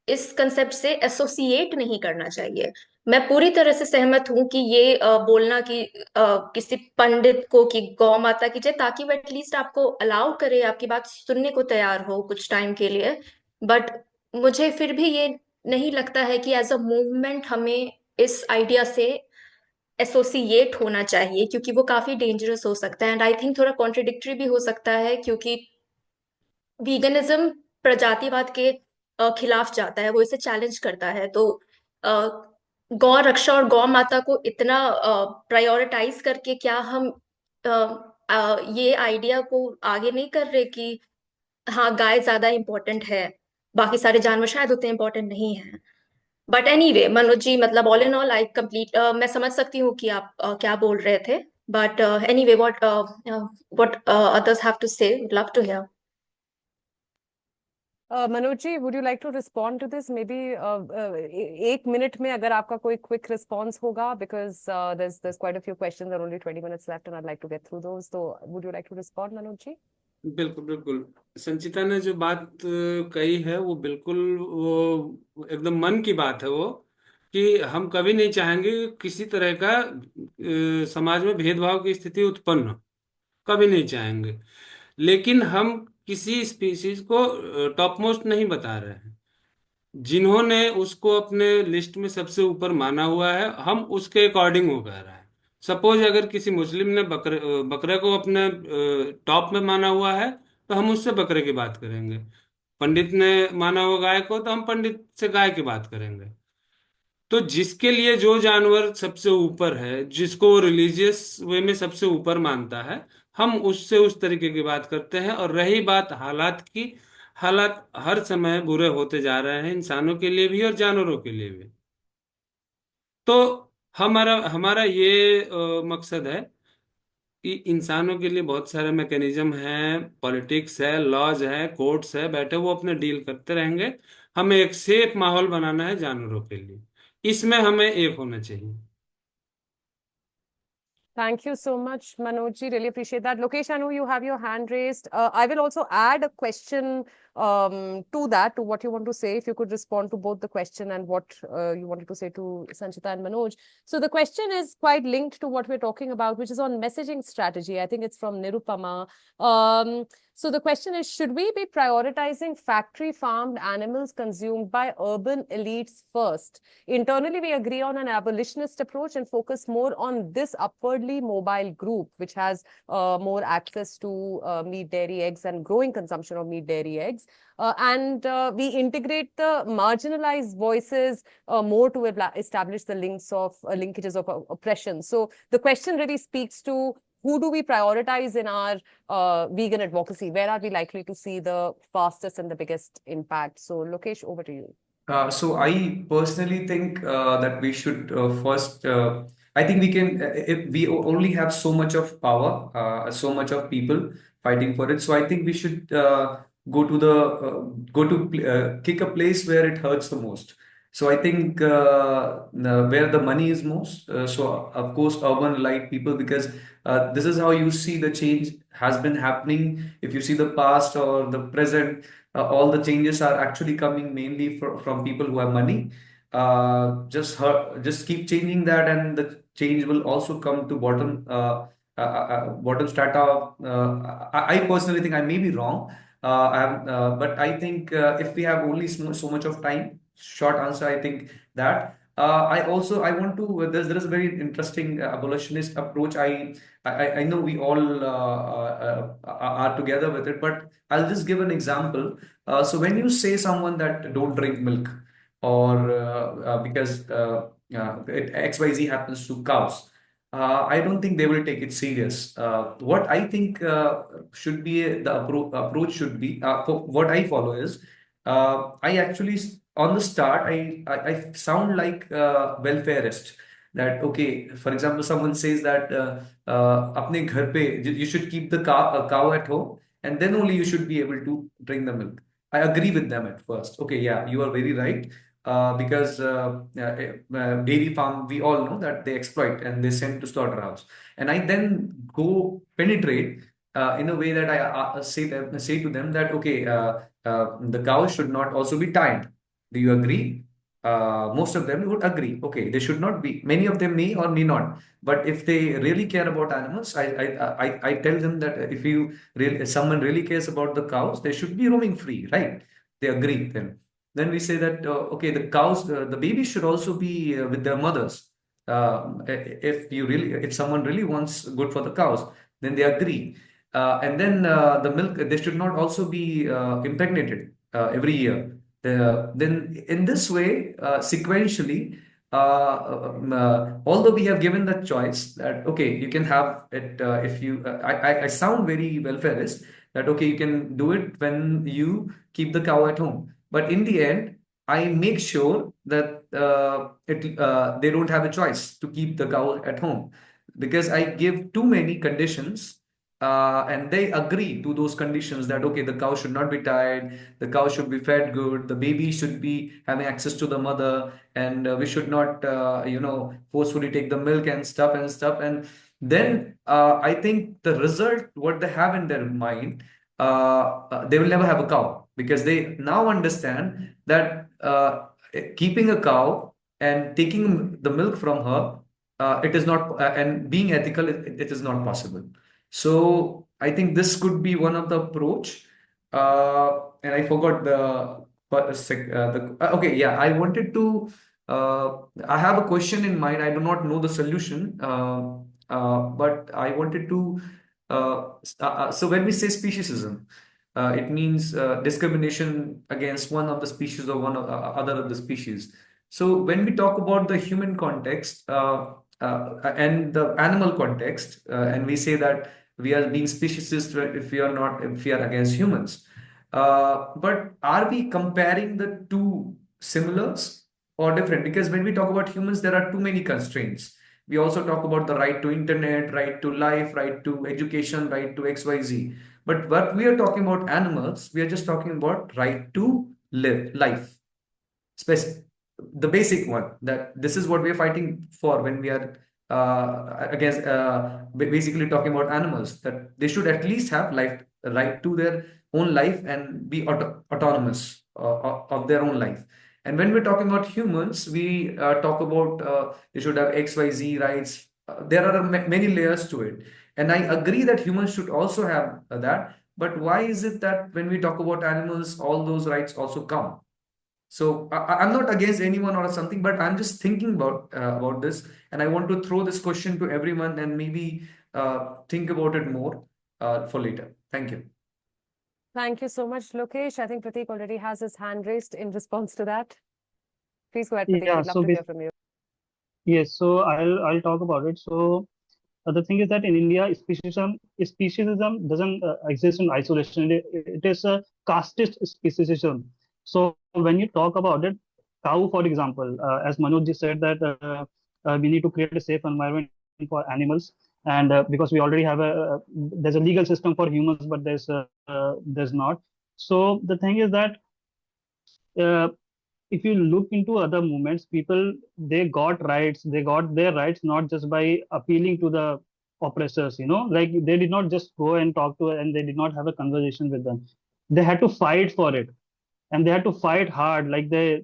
इस कंसेप्ट से एसोसिएट नहीं करना चाहिए। मैं पूरी तरह से सहमत हूं कि ये बोलना कि किसी पंडित को कि गौ माता की जय, ताकि वो एटलीस्ट आपको अलाउ करे, आपकी बात सुनने को तैयार हो कुछ टाइम के लिए। बट मुझे फिर भी ये नहीं लगता है कि एज अ मूवमेंट हमें इस आइडिया से एसोसिएट होना चाहिए, क्योंकि वो काफी डेंजरस हो सकता है। एंड आई थिंक थोड़ा कॉन्ट्रिडिक्टरी भी हो सकता है, क्योंकि वीगनिज्म प्रजातिवाद के खिलाफ जाता है, वो इसे चैलेंज करता है। तो गौ रक्षा और गौ माता को इतना प्रायोरिटाइज करके क्या हम ये आइडिया को आगे नहीं कर रहे कि हाँ, गाय ज्यादा इंपॉर्टेंट है, बाकी सारे जानवर शायद उतने इंपॉर्टेंट नहीं है। बट एनीवे मनोज जी, मतलब all in all I complete, मैं समझ सकती हूँ कि आप क्या बोल रहे थे। But anyway, what others have to say, would love to hear. Manoj ji, would you like to respond to this? Maybe 1 minute में अगर आपका कोई quick response होगा, because there's quite a few questions and only 20 minutes left, and I'd like to get through those. So, would you like to respond, Manoj ji? बिल्कुल बिल्कुल। संचिता ने जो बात कही है वो बिल्कुल वो एकदम मन की बात है, वो कि हम कभी नहीं चाहेंगे किसी तरह का समाज में भेदभाव की स्थिति उत्पन्न हो, कभी नहीं चाहेंगे। लेकिन हम किसी स्पीसीज को टॉप मोस्ट नहीं बता रहे हैं। जिन्होंने उसको अपने लिस्ट में सबसे ऊपर माना हुआ है, हम उसके अकॉर्डिंग वो कह रहे हैं। सपोज अगर किसी मुस्लिम ने बकरे को अपने टॉप में माना हुआ है, तो हम उससे बकरे की बात करेंगे। पंडित ने माना हुआ गाय को, तो हम पंडित से गाय की बात करेंगे। तो जिसके लिए जो जानवर सबसे ऊपर है, जिसको वो रिलीजियस वे में सबसे ऊपर मानता है, हम उससे उस तरीके की बात करते हैं। और रही बात हालात की, हालात हर समय बुरे होते जा रहे हैं, इंसानों के लिए भी और जानवरों के लिए भी। तो हमारा हमारा ये मकसद है कि इंसानों के लिए बहुत सारे मैकेनिज्म हैं, पॉलिटिक्स है, लॉज है, कोर्ट्स है, बैठे वो अपने डील करते रहेंगे। हमें एक सेफ माहौल बनाना है जानवरों के लिए, इसमें हमें एक होना चाहिए। Thank you so much, Manojji. Really appreciate that. Lokesh, I know you have your hand raised. I will also add a question to that, to what you want to say. If you could respond to both the question and what you wanted to say to Sanchita and Manoj. So the question is quite linked to what we're talking about, which is on messaging strategy. I think it's from Nirupama. So the question is, should we be prioritizing factory farmed animals consumed by urban elites first? Internally, we agree on an abolitionist approach and focus more on this upwardly mobile group, which has more access to meat, dairy, eggs, and growing consumption of meat, dairy, eggs. And we integrate the marginalized voices more to establish the linkages of oppression. So the question really speaks to, who do we prioritize in our vegan advocacy? Where are we likely to see the fastest and the biggest impact? So Lokesh, over to you. So I personally think that we should first. I think we can. If we only have so much of power, so much of people fighting for it. So I think we should kick a place where it hurts the most. So I think where the money is most. So of course, urban light people, because this is how you see the change has been happening. If you see the past or the present, all the changes are actually coming mainly from people who have money. Just keep changing that, and the change will also come to bottom strata. I personally think I may be wrong, but I think if we have only so much of time, short answer, I think that. I want to. There is a very interesting abolitionist approach. I know we all are together with it, but I'll just give an example. So when you say someone that don't drink milk, or because XYZ happens to cows, I don't think they will take it serious. What I think should be approach should be, what I follow is, I actually on the start I sound like welfareist. That okay, for example, someone says that apne ghar pe you should keep the cow at home, and then only you should be able to drink the milk. I agree with them at first. Okay, yeah, you are very right. Because dairy farm, we all know that they exploit and they send to slaughterhouse. And I then go penetrate in a way that I say to them that okay, the cow should not also be tied. Do you agree? Most of them would agree. Okay, they should not be. Many of them may or may not. But if they really care about animals, I tell them that if someone really cares about the cows, they should be roaming free, right? They agree then. Then we say that okay, the cows, the babies should also be with their mothers. If someone really wants good for the cows, then they agree. And then the milk, they should not also be impregnated every year. Then in this way, sequentially, although we have given that choice that okay, you can have it if you. I sound very welfareist that okay, you can do it when you keep the cow at home. But in the end, I make sure that they don't have a choice to keep the cow at home, because I give too many conditions and they agree to those conditions that okay, the cow should not be tied, the cow should be fed good, the baby should be having access to the mother, and we should not forcefully take the milk and stuff. And then I think the result what they have in their mind, they will never have a cow, because they now understand that keeping a cow and taking the milk from her, it is not and being ethical, it is not possible. So I think this could be one of the approach. And I forgot okay, yeah, I wanted to. I have a question in mind. I do not know the solution, but I wanted to. So when we say speciesism, it means discrimination against one of the species or one of other of the species. So when we talk about the human context and the animal context, and we say that we are being speciesist if we are against humans. But are we comparing the two similars or different? Because when we talk about humans, there are too many constraints. We also talk about the right to internet, right to life, right to education, right to XYZ. But what we are talking about animals, we are just talking about right to live life. The basic one, that this is what we are fighting for when we are against basically talking about animals, that they should at least have life, right to their own life, and be autonomous of their own life. And when we're talking about humans, we talk about they should have XYZ rights. There are many layers to it, and I agree that humans should also have that. But why is it that when we talk about animals, all those rights also come? So I'm not against anyone or something, but I'm just thinking about this, and I want to throw this question to everyone and maybe think about it more for later. Thank you. Thank you so much, Lokesh. I think Prateek already has his hand raised in response to that. Please go ahead, Prateek. Yeah, We'd love so to hear from you. yes, so I'll talk about it. So the thing is that in India, speciesism doesn't exist in isolation. It is a casteist speciesism. So when you talk about it, cow, for example, as Manoj ji said that we need to create a safe environment for animals, and because we already have there's a legal system for humans, but there's not. So the thing is that uh, if you look into other movements, people, they got rights, they got their rights not just by appealing to the oppressors, like they did not just go and talk to, and they did not have a conversation with them. They had to fight for it, and they had to fight hard. Like they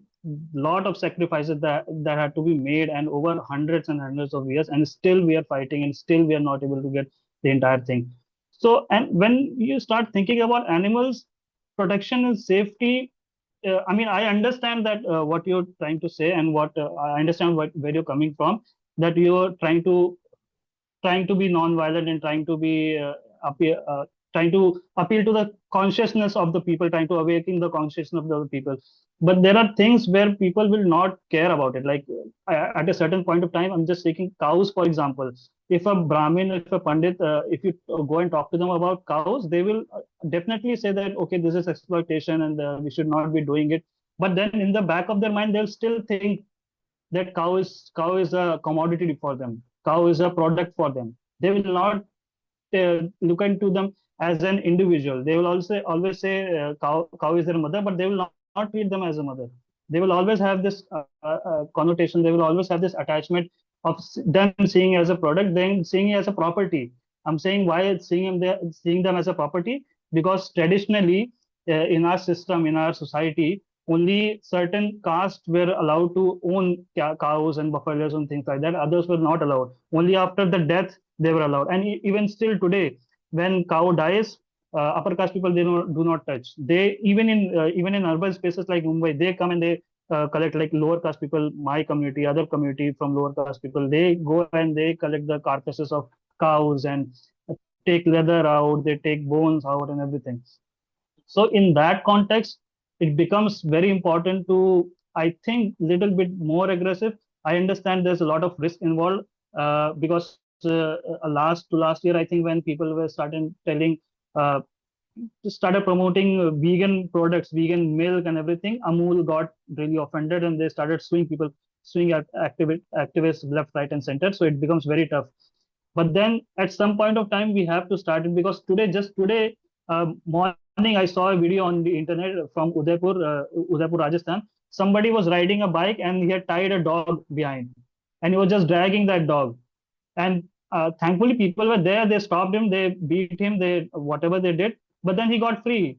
lot of sacrifices that had to be made, and over hundreds and hundreds of years, and still we are fighting, and still we are not able to get the entire thing. So, and when you start thinking about animals, protection and safety, I mean, I understand that what you're trying to say, and what I understand where you're coming from, that you're trying to be non-violent, and trying to appeal to the consciousness of the people, trying to awaken the consciousness of the people. But there are things where people will not care about it. Like at a certain point of time, I'm just taking cows, for example. If a Brahmin, if a Pandit, if you go and talk to them about cows, they will definitely say that, okay, this is exploitation, and we should not be doing it. But then in the back of their mind, they'll still think that cow is a commodity for them. Cow is a product for them. They will not look into them as an individual. They will also always say cow is their mother, but they will not treat them as a mother. They will always have this connotation. They will always have this attachment of them seeing as a product, then seeing it as a property. I'm saying why seeing them as a property, because traditionally in our system, in our society, only certain castes were allowed to own cows and buffaloes and things like that. Others were not allowed. Only after the death they were allowed. And even still today, when cow dies, upper caste people, they do not touch. They even in urban spaces like Mumbai, they come and they collect, like lower caste people, my community, other community from lower caste people. They go and they collect the carcasses of cows and take leather out. They take bones out and everything. So in that context, it becomes very important to, I think, little bit more aggressive. I understand there's a lot of risk involved, because last year, I think, when people were uh, started promoting vegan products, vegan milk and everything, Amul got really offended, and they started suing people, suing activists left, right, and center. So it becomes very tough. But then at some point of time we have to start it, because just today morning I saw a video on the internet from Udaipur, Rajasthan. Somebody was riding a bike and he had tied a dog behind, and he was just dragging that dog. And thankfully people were there. They stopped him. They beat him. They whatever they did. But then he got free.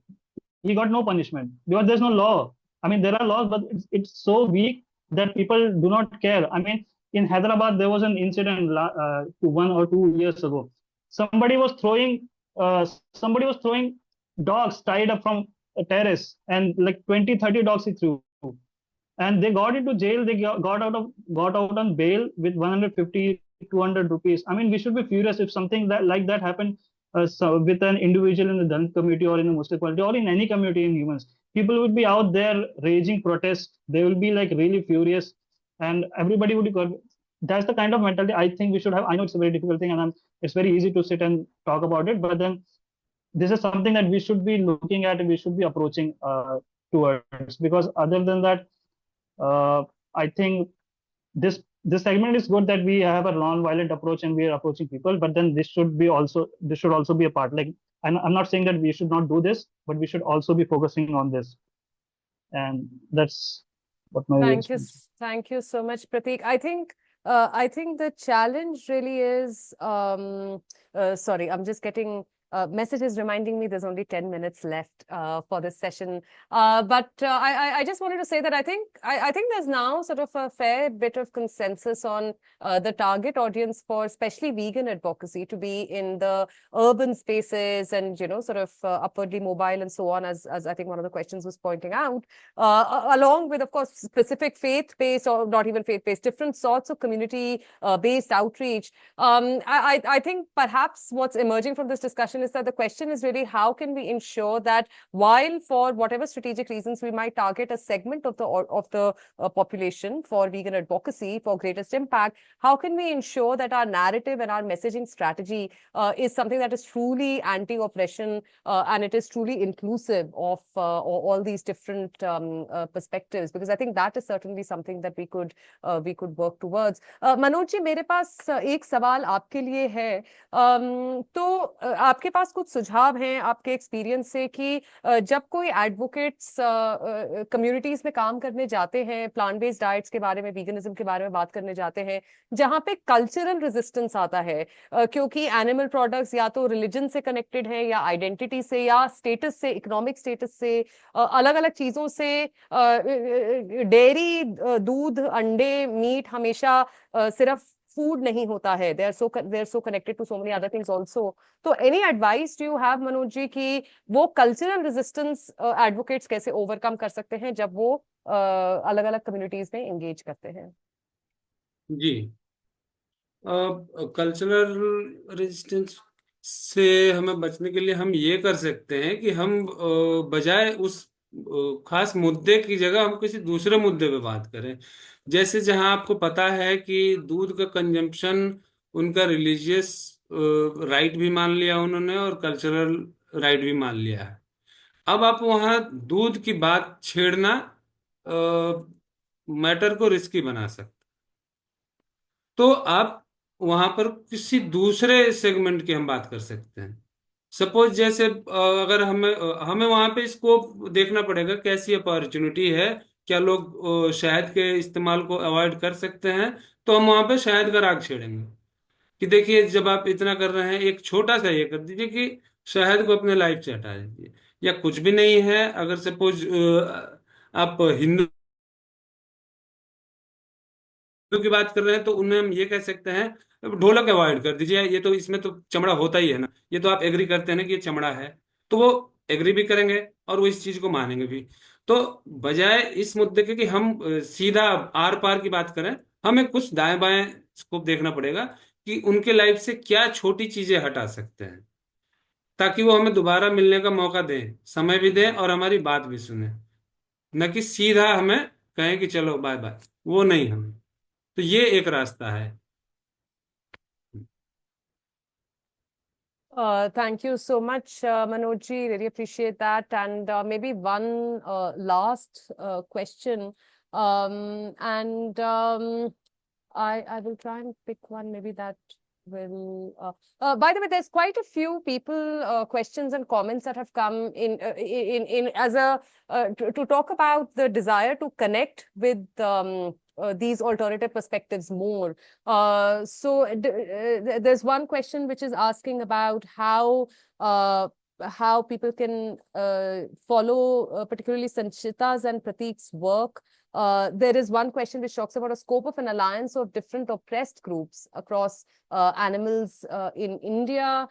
He got no punishment because there's no law. I mean, there are laws, but it's so weak that people do not care. I mean, in Hyderabad, there was an incident 1 or 2 years ago. Somebody was throwing, somebody was throwing dogs tied up from a terrace, and like 20, 30 dogs he threw, and they got into jail. They got out on bail with 150, 200 rupees. I mean, we should be furious if something that like that happened with an individual in the Dalit community or in the Muslim community or in any community in humans. People would be out there raging protest. They will be like really furious, and everybody would be. That's the kind of mentality I think we should have. I know it's a very difficult thing, and it's very easy to sit and talk about it, but then this is something that we should be looking at and we should be approaching towards, because other than that, I think this segment is good that we have a non-violent approach and we are approaching people, but then this should also be a part. Like I'm not saying that we should not do this, but we should also be focusing on this, and that's what my Thank you so much, Prateek. I think the challenge really is sorry, I'm just getting messages reminding me there's only 10 minutes left for this session. But I just wanted to say that I think there's now sort of a fair bit of consensus on the target audience for especially vegan advocacy to be in the urban spaces and, you know, sort of upwardly mobile and so on, as I think one of the questions was pointing out, along with, of course, specific faith-based or not even faith-based, different sorts of community-based outreach. I think perhaps what's emerging from this discussion is that the question is really how can we ensure that while for whatever strategic reasons we might target a segment of the population for vegan advocacy for greatest impact, how can we ensure that our narrative and our messaging strategy is something that is truly anti-oppression and it is truly inclusive of all these different perspectives, because I think that is certainly something that we could work towards. Manoj ji, मेरे पास एक सवाल आपके लिए है। तो आपके पास कुछ सुझाव हैं आपके एक्सपीरियंस से कि जब कोई एडवोकेट्स कम्युनिटीज में काम करने जाते हैं, प्लांट बेस्ड डाइट्स के बारे में, वीगनिज्म के बारे में बात करने जाते हैं, जहां पे कल्चरल रेजिस्टेंस आता है क्योंकि एनिमल प्रोडक्ट्स या तो रिलीजन से कनेक्टेड है या आइडेंटिटी से या स्टेटस से, इकोनॉमिक स्टेटस से, अलग अलग चीजों से, डेयरी, दूध, अंडे, मीट हमेशा सिर्फ food नहीं होता है, they are so connected to so many other things also. तो any advice do you have, Manoj ji, कि वो cultural resistance advocates कैसे overcome कर सकते हैं जब वो अलग अलग communities में engage करते हैं? जी, कल्चरल रेजिस्टेंस से हमें बचने के लिए हम ये कर सकते हैं कि हम बजाय उस खास मुद्दे की जगह हम किसी दूसरे मुद्दे पे बात करें। जैसे जहां आपको पता है कि दूध का कंजम्पशन उनका रिलीजियस राइट भी मान लिया उन्होंने और कल्चरल राइट भी मान लिया है, अब आप वहां दूध की बात छेड़ना मैटर को रिस्की बना सकते। तो आप वहां पर किसी दूसरे सेगमेंट की हम बात कर सकते हैं। सपोज जैसे अगर हमें वहां पे स्कोप देखना पड़ेगा, कैसी अपॉर्चुनिटी है, क्या लोग शहद के इस्तेमाल को अवॉइड कर सकते हैं, तो हम वहां पे शहद का राग छेड़ेंगे कि देखिए जब आप इतना कर रहे हैं एक छोटा सा ये कर दीजिए कि शहद को अपने लाइफ से हटा दीजिए। या कुछ भी नहीं है, अगर सपोज आप हिंदू की बात कर रहे हैं तो उनमें हम ये कह सकते हैं ढोलक अवॉइड कर दीजिए, ये तो इसमें तो चमड़ा होता ही है ना, ये तो आप एग्री करते हैं ना कि ये चमड़ा है, तो वो एग्री भी करेंगे और वो इस चीज को मानेंगे भी। तो बजाय इस मुद्दे के कि हम सीधा आर पार की बात करें, हमें कुछ दाएं बाएं स्कोप देखना पड़ेगा कि उनके लाइफ से क्या छोटी चीजें हटा सकते हैं ताकि वो हमें दोबारा मिलने का मौका दें, समय भी दें और हमारी बात भी सुने, न कि सीधा हमें कहें कि चलो बाय बाय, वो नहीं हमें। तो ये एक रास्ता है। Thank you so much, Manoj ji. Really appreciate that. And maybe one last question. I will try and pick one maybe that By the way, there's quite a few people, questions and comments that have come in as a to talk about the desire to connect with these alternative perspectives more. There's one question which is asking about how people can follow particularly Sanchita's and Prateek's work. There is one question which talks about a scope of an alliance of different oppressed groups across animals in India.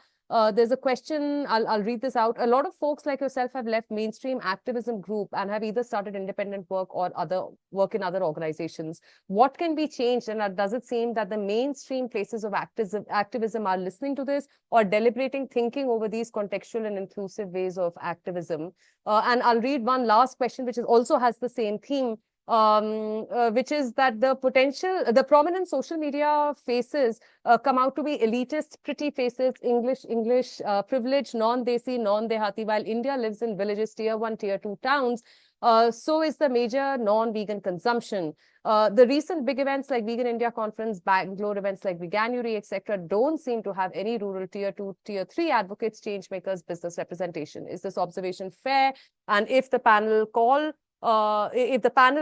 There's a question, I'll read this out. A lot of folks like yourself have left mainstream activism group and have either started independent work or other work in other organizations. What can be changed? And does it seem that the mainstream places of activism are listening to this or deliberating thinking over these contextual and inclusive ways of activism? And I'll read one last question, which also has the same theme. Which is that the prominent social media faces come out to be elitist, pretty faces, English, privileged, non-desi, non-dehati, while India lives in villages, tier 1, tier 2 towns. So is the major non-vegan consumption. The recent big events like Vegan India Conference, Bangalore events like Veganuary, etc., don't seem to have any rural tier 2, tier 3 advocates, change makers, business representation. Is this observation fair? And if the panel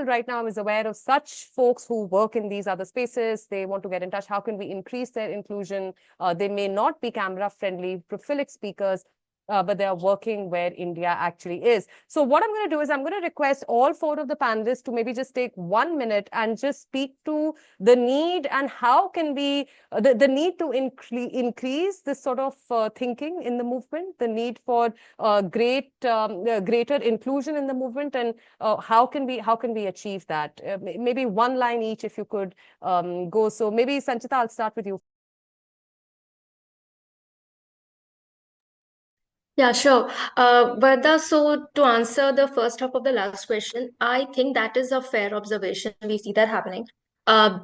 right now is aware of such folks who work in these other spaces, they want to get in touch, how can we increase their inclusion? They may not be camera friendly, prolific speakers, but they are working where India actually is. So what I'm going to do is I'm going to request all 4 of the panelists to maybe just take 1 minute and just speak to the need and how can we, the need to increase this sort of thinking in the movement, the need for greater inclusion in the movement, and how can we achieve that? Maybe one line each if you could go. So maybe Sanchita, I'll start with you. Yeah, sure. Varda, so to answer the first half of the last question, I think that is a fair observation. We see that happening. Uh,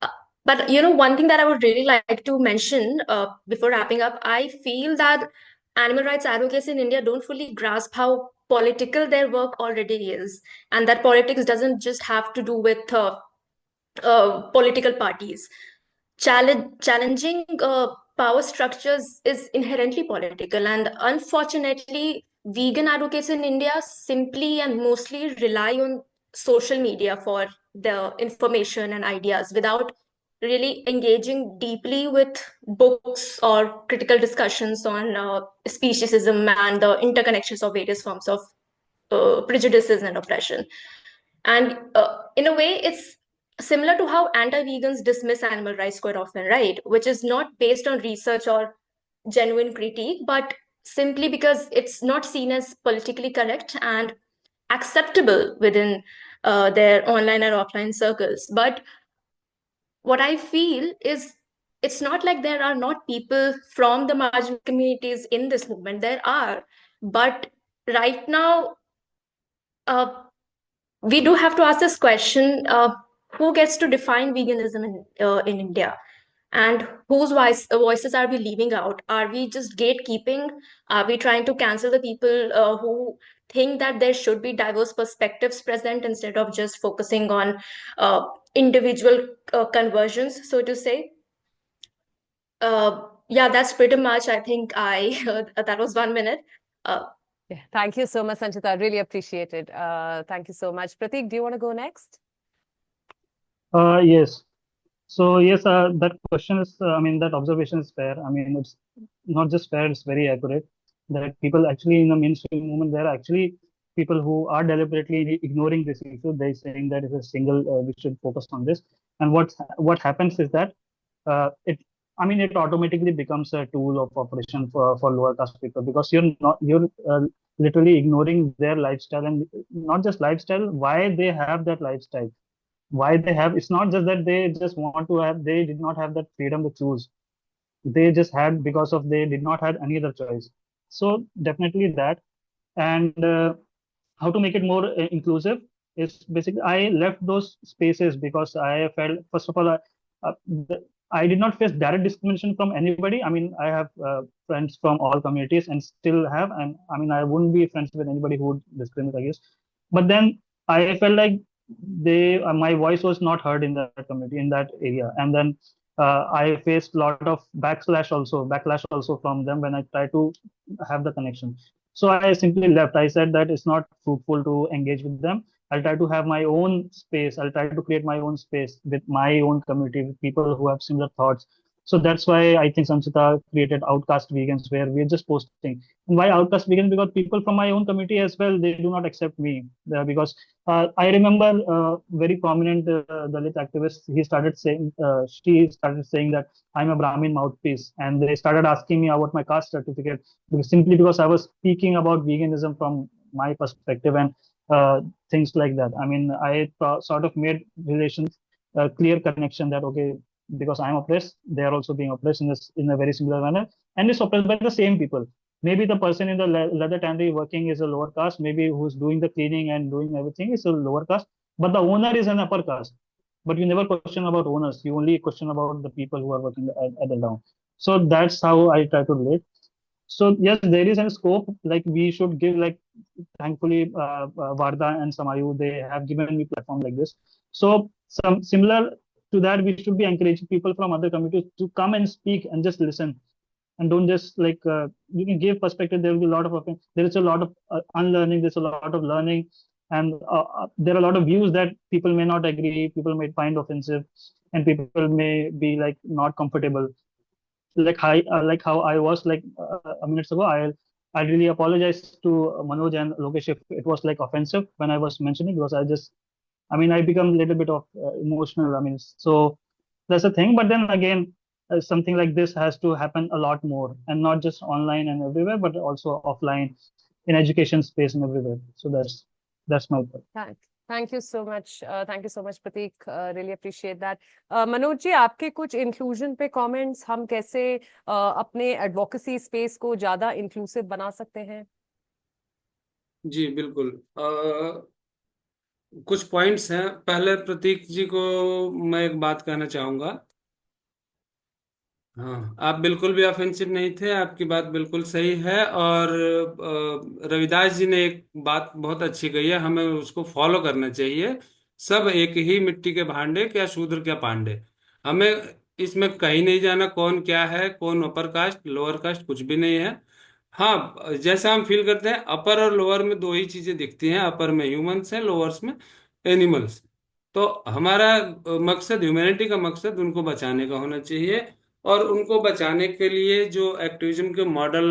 uh, but one thing that I would really like to mention before wrapping up, I feel that animal rights advocacy in India don't fully grasp how political their work already is, and that politics doesn't just have to do with political parties. Challenging power structures is inherently political, and unfortunately, vegan advocates in India simply and mostly rely on social media for the information and ideas without really engaging deeply with books or critical discussions on speciesism and the interconnections of various forms of prejudices and oppression. And in a way, it's similar to how anti-vegans dismiss animal rights quite often, right? Which is not based on research or genuine critique, but simply because it's not seen as politically correct and acceptable within their online and offline circles. But what I feel is it's not like there are not people from the marginal communities in this movement. There are, but right now, uh, we do have to ask this question: who gets to define veganism in India? And whose voices are we leaving out? Are we just gatekeeping? Are we trying to cancel the people who think that there should be diverse perspectives present instead of just focusing on individual conversions, so to say? Yeah, that's pretty much. I think that was 1 minute. Yeah, thank you so much, Sanchita. I really appreciate it. Thank you so much. Prateek, do you want to go next? Yes. So yes, that question is, I mean, that observation is fair. I mean, it's not just fair; it's very accurate. That people actually in the mainstream movement, there are actually people who are deliberately ignoring this issue. They're saying that it's a single, we should focus on this. And what happens is that it, I mean, it automatically becomes a tool of operation for lower caste people because you're literally ignoring their lifestyle and not just lifestyle, why they have that lifestyle, why they have, it's not just that they just want to have, they did not have that freedom to choose, they just had because of they did not have any other choice. So definitely that. And how to make it more inclusive is basically I left those spaces because I felt, first of all, uh, I did not face direct discrimination from anybody. I mean, I have friends from all communities and still have, and I mean, I wouldn't be friends with anybody who would discriminate, I guess. But then I felt like my voice was not heard in that community, in that area. And then I faced a lot of backlash also from them when I try to have the connection. So I simply left. I said that it's not fruitful to engage with them. I'll try to have my own space. I'll try to create my own space with my own community, with people who have similar thoughts. So that's why I think Sanchita created Outcast Vegans, where we're just posting. And why Outcast Vegans? Because people from my own community as well, they do not accept me, because I remember very prominent Dalit activist. She started saying that I'm a Brahmin mouthpiece, and they started asking me about my caste certificate, simply because I was speaking about veganism from my perspective and things like that. I mean, I sort of made relations, clear connection that okay, because I'm oppressed, they are also being oppressed in a very similar manner, and it's oppressed by the same people. Maybe the person in the leather tannery working is a lower caste, maybe who's doing the cleaning and doing everything is a lower caste, but the owner is an upper caste. But you never question about owners, you only question about the people who are working at the down. So that's how I try to relate. So yes, there is a scope, like we should give, like thankfully Varda and Samayu, they have given me platform like this. So some similar to that, we should be encouraging people from other communities to come and speak and just listen, and don't just like you can give perspective. There will be a lot of there is a lot of unlearning, there's a lot of learning, and there are a lot of views that people may not agree, people may find offensive, and people may be like not comfortable, like how I was like a minutes ago. I really apologize to Manoj and Lokesh if it was like offensive when I was mentioning, because I mean, I become a little bit of emotional. I mean, so that's a thing. But then again, something like this has to happen a lot more, and not just online and everywhere, but also offline, in education space and everywhere. So that's my point. Thank you so much. Thank you so much, Prateek. Really appreciate that. Manoj ji, आपके कुछ inclusion पे comments, हम कैसे अपने advocacy space को ज्यादा inclusive बना सकते हैं? जी बिल्कुल। कुछ पॉइंट्स हैं। पहले प्रतीक जी को मैं एक बात कहना चाहूंगा। हाँ, आप बिल्कुल भी ऑफेंसिव नहीं थे, आपकी बात बिल्कुल सही है। और रविदास जी ने एक बात बहुत अच्छी कही है, हमें उसको फॉलो करना चाहिए। सब एक ही मिट्टी के भांडे, क्या शूद्र क्या पांडे। हमें इसमें कहीं नहीं जाना कौन क्या है, कौन अपर कास्ट लोअर कास्ट, कुछ भी नहीं है। हाँ, जैसा हम फील करते हैं, अपर और लोअर में दो ही चीजें दिखती हैं, अपर में ह्यूमंस हैं, लोअर्स में एनिमल्स। तो हमारा मकसद, ह्यूमैनिटी का मकसद उनको बचाने का होना चाहिए। और उनको बचाने के लिए जो एक्टिविज्म के मॉडल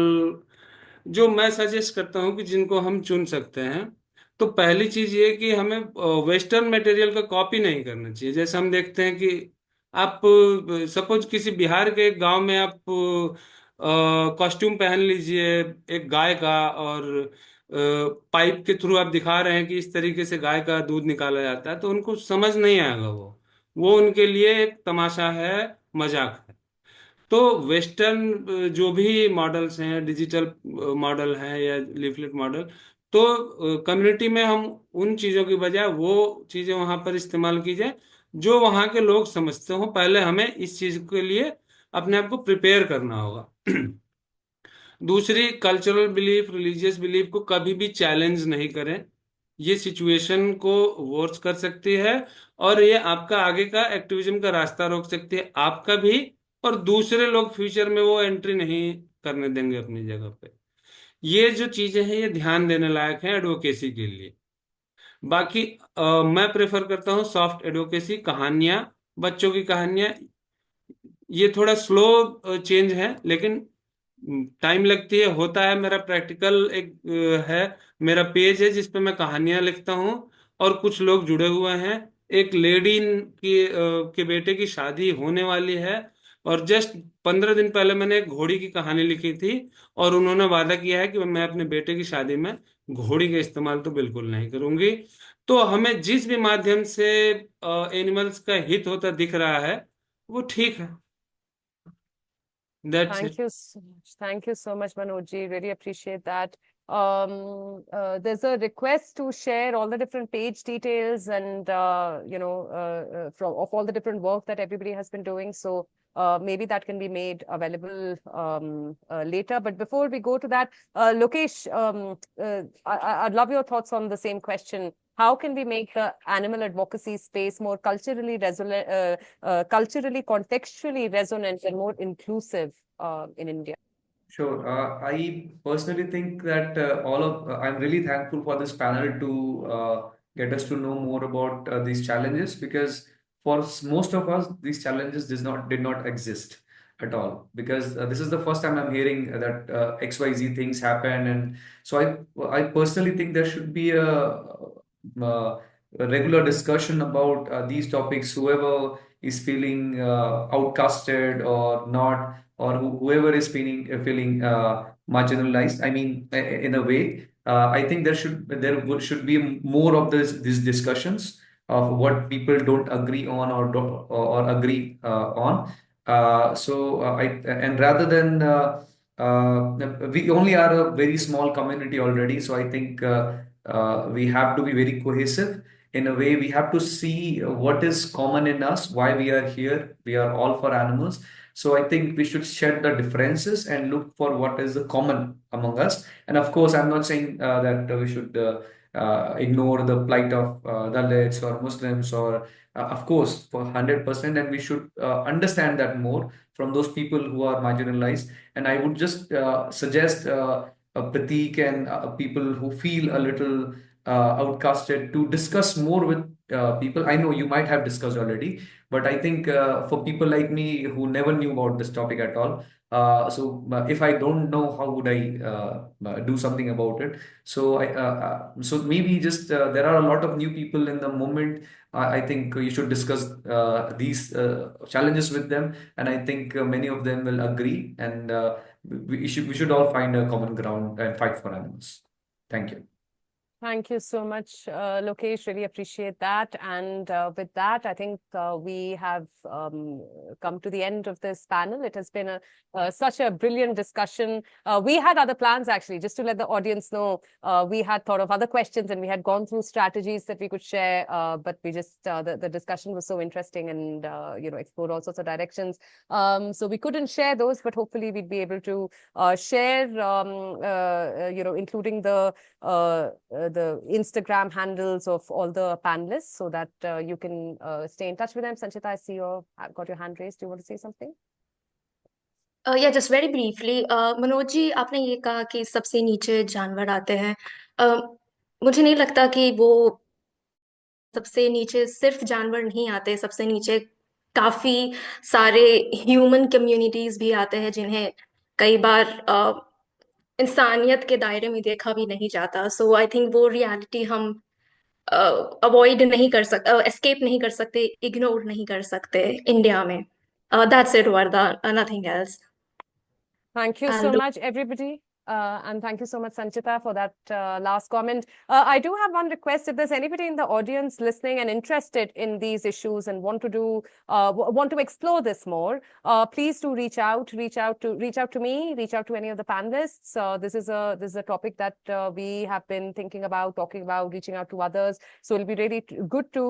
जो मैं सजेस्ट करता हूँ कि जिनको हम चुन सकते हैं, तो पहली चीज ये कि हमें वेस्टर्न मटेरियल का कॉपी नहीं करना चाहिए। जैसे हम देखते हैं कि आप सपोज किसी बिहार के एक गांव में आप कॉस्ट्यूम पहन लीजिए एक गाय का, और पाइप के थ्रू आप दिखा रहे हैं कि इस तरीके से गाय का दूध निकाला जाता है, तो उनको समझ नहीं आएगा। वो उनके लिए एक तमाशा है, मजाक है। तो वेस्टर्न जो भी मॉडल्स हैं, डिजिटल मॉडल हैं या लीफलेट मॉडल, तो कम्युनिटी में हम उन चीज़ों की बजाय वो चीज़ें वहाँ पर इस्तेमाल की जाए जो वहाँ के लोग समझते हो। पहले हमें इस चीज़ के लिए अपने आप को प्रिपेयर करना होगा। दूसरी, कल्चरल बिलीफ, रिलीजियस बिलीफ को कभी भी चैलेंज नहीं करें। ये सिचुएशन को वर्स कर सकती है, और ये आपका आगे का एक्टिविज्म का रास्ता रोक सकती है, आपका भी। और दूसरे लोग फ्यूचर में वो एंट्री नहीं करने देंगे अपनी जगह पे। ये जो चीजें हैं ये ध्यान देने लायक हैं एडवोकेसी के लिए। बाकी मैं प्रेफर करता हूँ सॉफ्ट एडवोकेसी, कहानियां, बच्चों की कहानियां। ये थोड़ा स्लो चेंज है, लेकिन टाइम लगती है, होता है। मेरा प्रैक्टिकल एक है, मेरा पेज है जिस पे मैं कहानियां लिखता हूँ, और कुछ लोग जुड़े हुए हैं। एक लेडी के बेटे की शादी होने वाली है, और जस्ट 15 दिन पहले मैंने एक घोड़ी की कहानी लिखी थी, और उन्होंने वादा किया है कि मैं अपने बेटे की शादी में घोड़ी का इस्तेमाल तो बिल्कुल नहीं करूंगी। तो हमें जिस भी माध्यम से एनिमल्स का हित होता दिख रहा है वो ठीक है। That's it. Thank you so much. Thank you so much, Manoj ji. Really appreciate that. There's a request to share all the different page details and from of all the different work that everybody has been doing. So maybe that can be made available later. But before we go to that, Lokesh, I'd love your thoughts on the same question. How can we make the animal advocacy space more culturally culturally, contextually resonant and more inclusive in India? Sure. I personally think that I'm really thankful for this panel to get us to know more about these challenges, because for most of us these challenges did not exist at all, because this is the first time I'm hearing that XYZ things happen. And so I personally think there should be a regular discussion about these topics. Whoever is feeling outcasted or not, or whoever is feeling marginalized, I mean, in a way, I think there should be more of these discussions of what people don't agree on or agree on. And rather than we only are a very small community already, so I think we have to be very cohesive. In a way, we have to see what is common in us, why we are here. We are all for animals. So I think we should shed the differences and look for what is the common among us. And of course, I'm not saying that we should ignore the plight of Dalits or Muslims, or of course, for 100%. And we should understand that more from those people who are marginalized. And I would just suggest Prateek and people who feel a little outcasted to discuss more with people. I know you might have discussed already, but I think for people like me who never knew about this topic at all, if I don't know, how would I do something about it? So maybe just there are a lot of new people in the moment. I think you should discuss these challenges with them, and I think many of them will agree, and we should all find a common ground and fight for animals. Thank you. Thank you so much, Lokesh. Really appreciate that. And with that, I think we have come to the end of this panel. It has been such a brilliant discussion. We had other plans, actually, just to let the audience know. We had thought of other questions, and we had gone through strategies that we could share. But we just, the discussion was so interesting, and, explored all sorts of directions. So we couldn't share those, but hopefully we'd be able to share, including the Instagram handles of all the panelists, so that you can stay in touch with them. Sanchita, I see I've got your hand raised. Do you want to say something? या just very briefly Manoj ji, आपने ये कहा कि सबसे नीचे जानवर आते हैं. मुझे नहीं लगता कि वो सबसे नीचे सिर्फ जानवर नहीं आते. सबसे नीचे काफी सारे ह्यूमन कम्युनिटीज भी आते हैं, जिन्हें कई बार इंसानियत के दायरे में देखा भी नहीं जाता. सो आई थिंक वो रियलिटी हम अवॉइड नहीं कर सकते, एस्केप नहीं कर सकते, इग्नोर नहीं कर सकते इंडिया में. That's it Warda, nothing else. Thank you so much, everybody. And thank you so much, Sanchita, for that last comment. I do have one request. If there's anybody in the audience listening and interested in these issues and want to explore this more, please do reach out to me, reach out to any of the panelists. This is a topic that we have been thinking about, talking about, reaching out to others. So it'll be really good to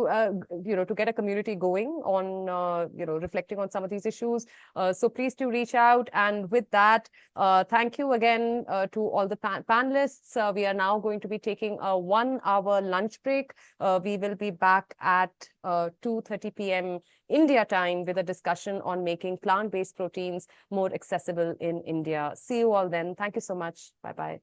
to get a community going on reflecting on some of these issues. So please do reach out. And with that, thank you again to all the panelists. We are now going to be taking a 1-hour lunch break. We will be back at 2:30 p.m. India time with a discussion on making plant-based proteins more accessible in India. See you all then. Thank you so much. Bye-bye.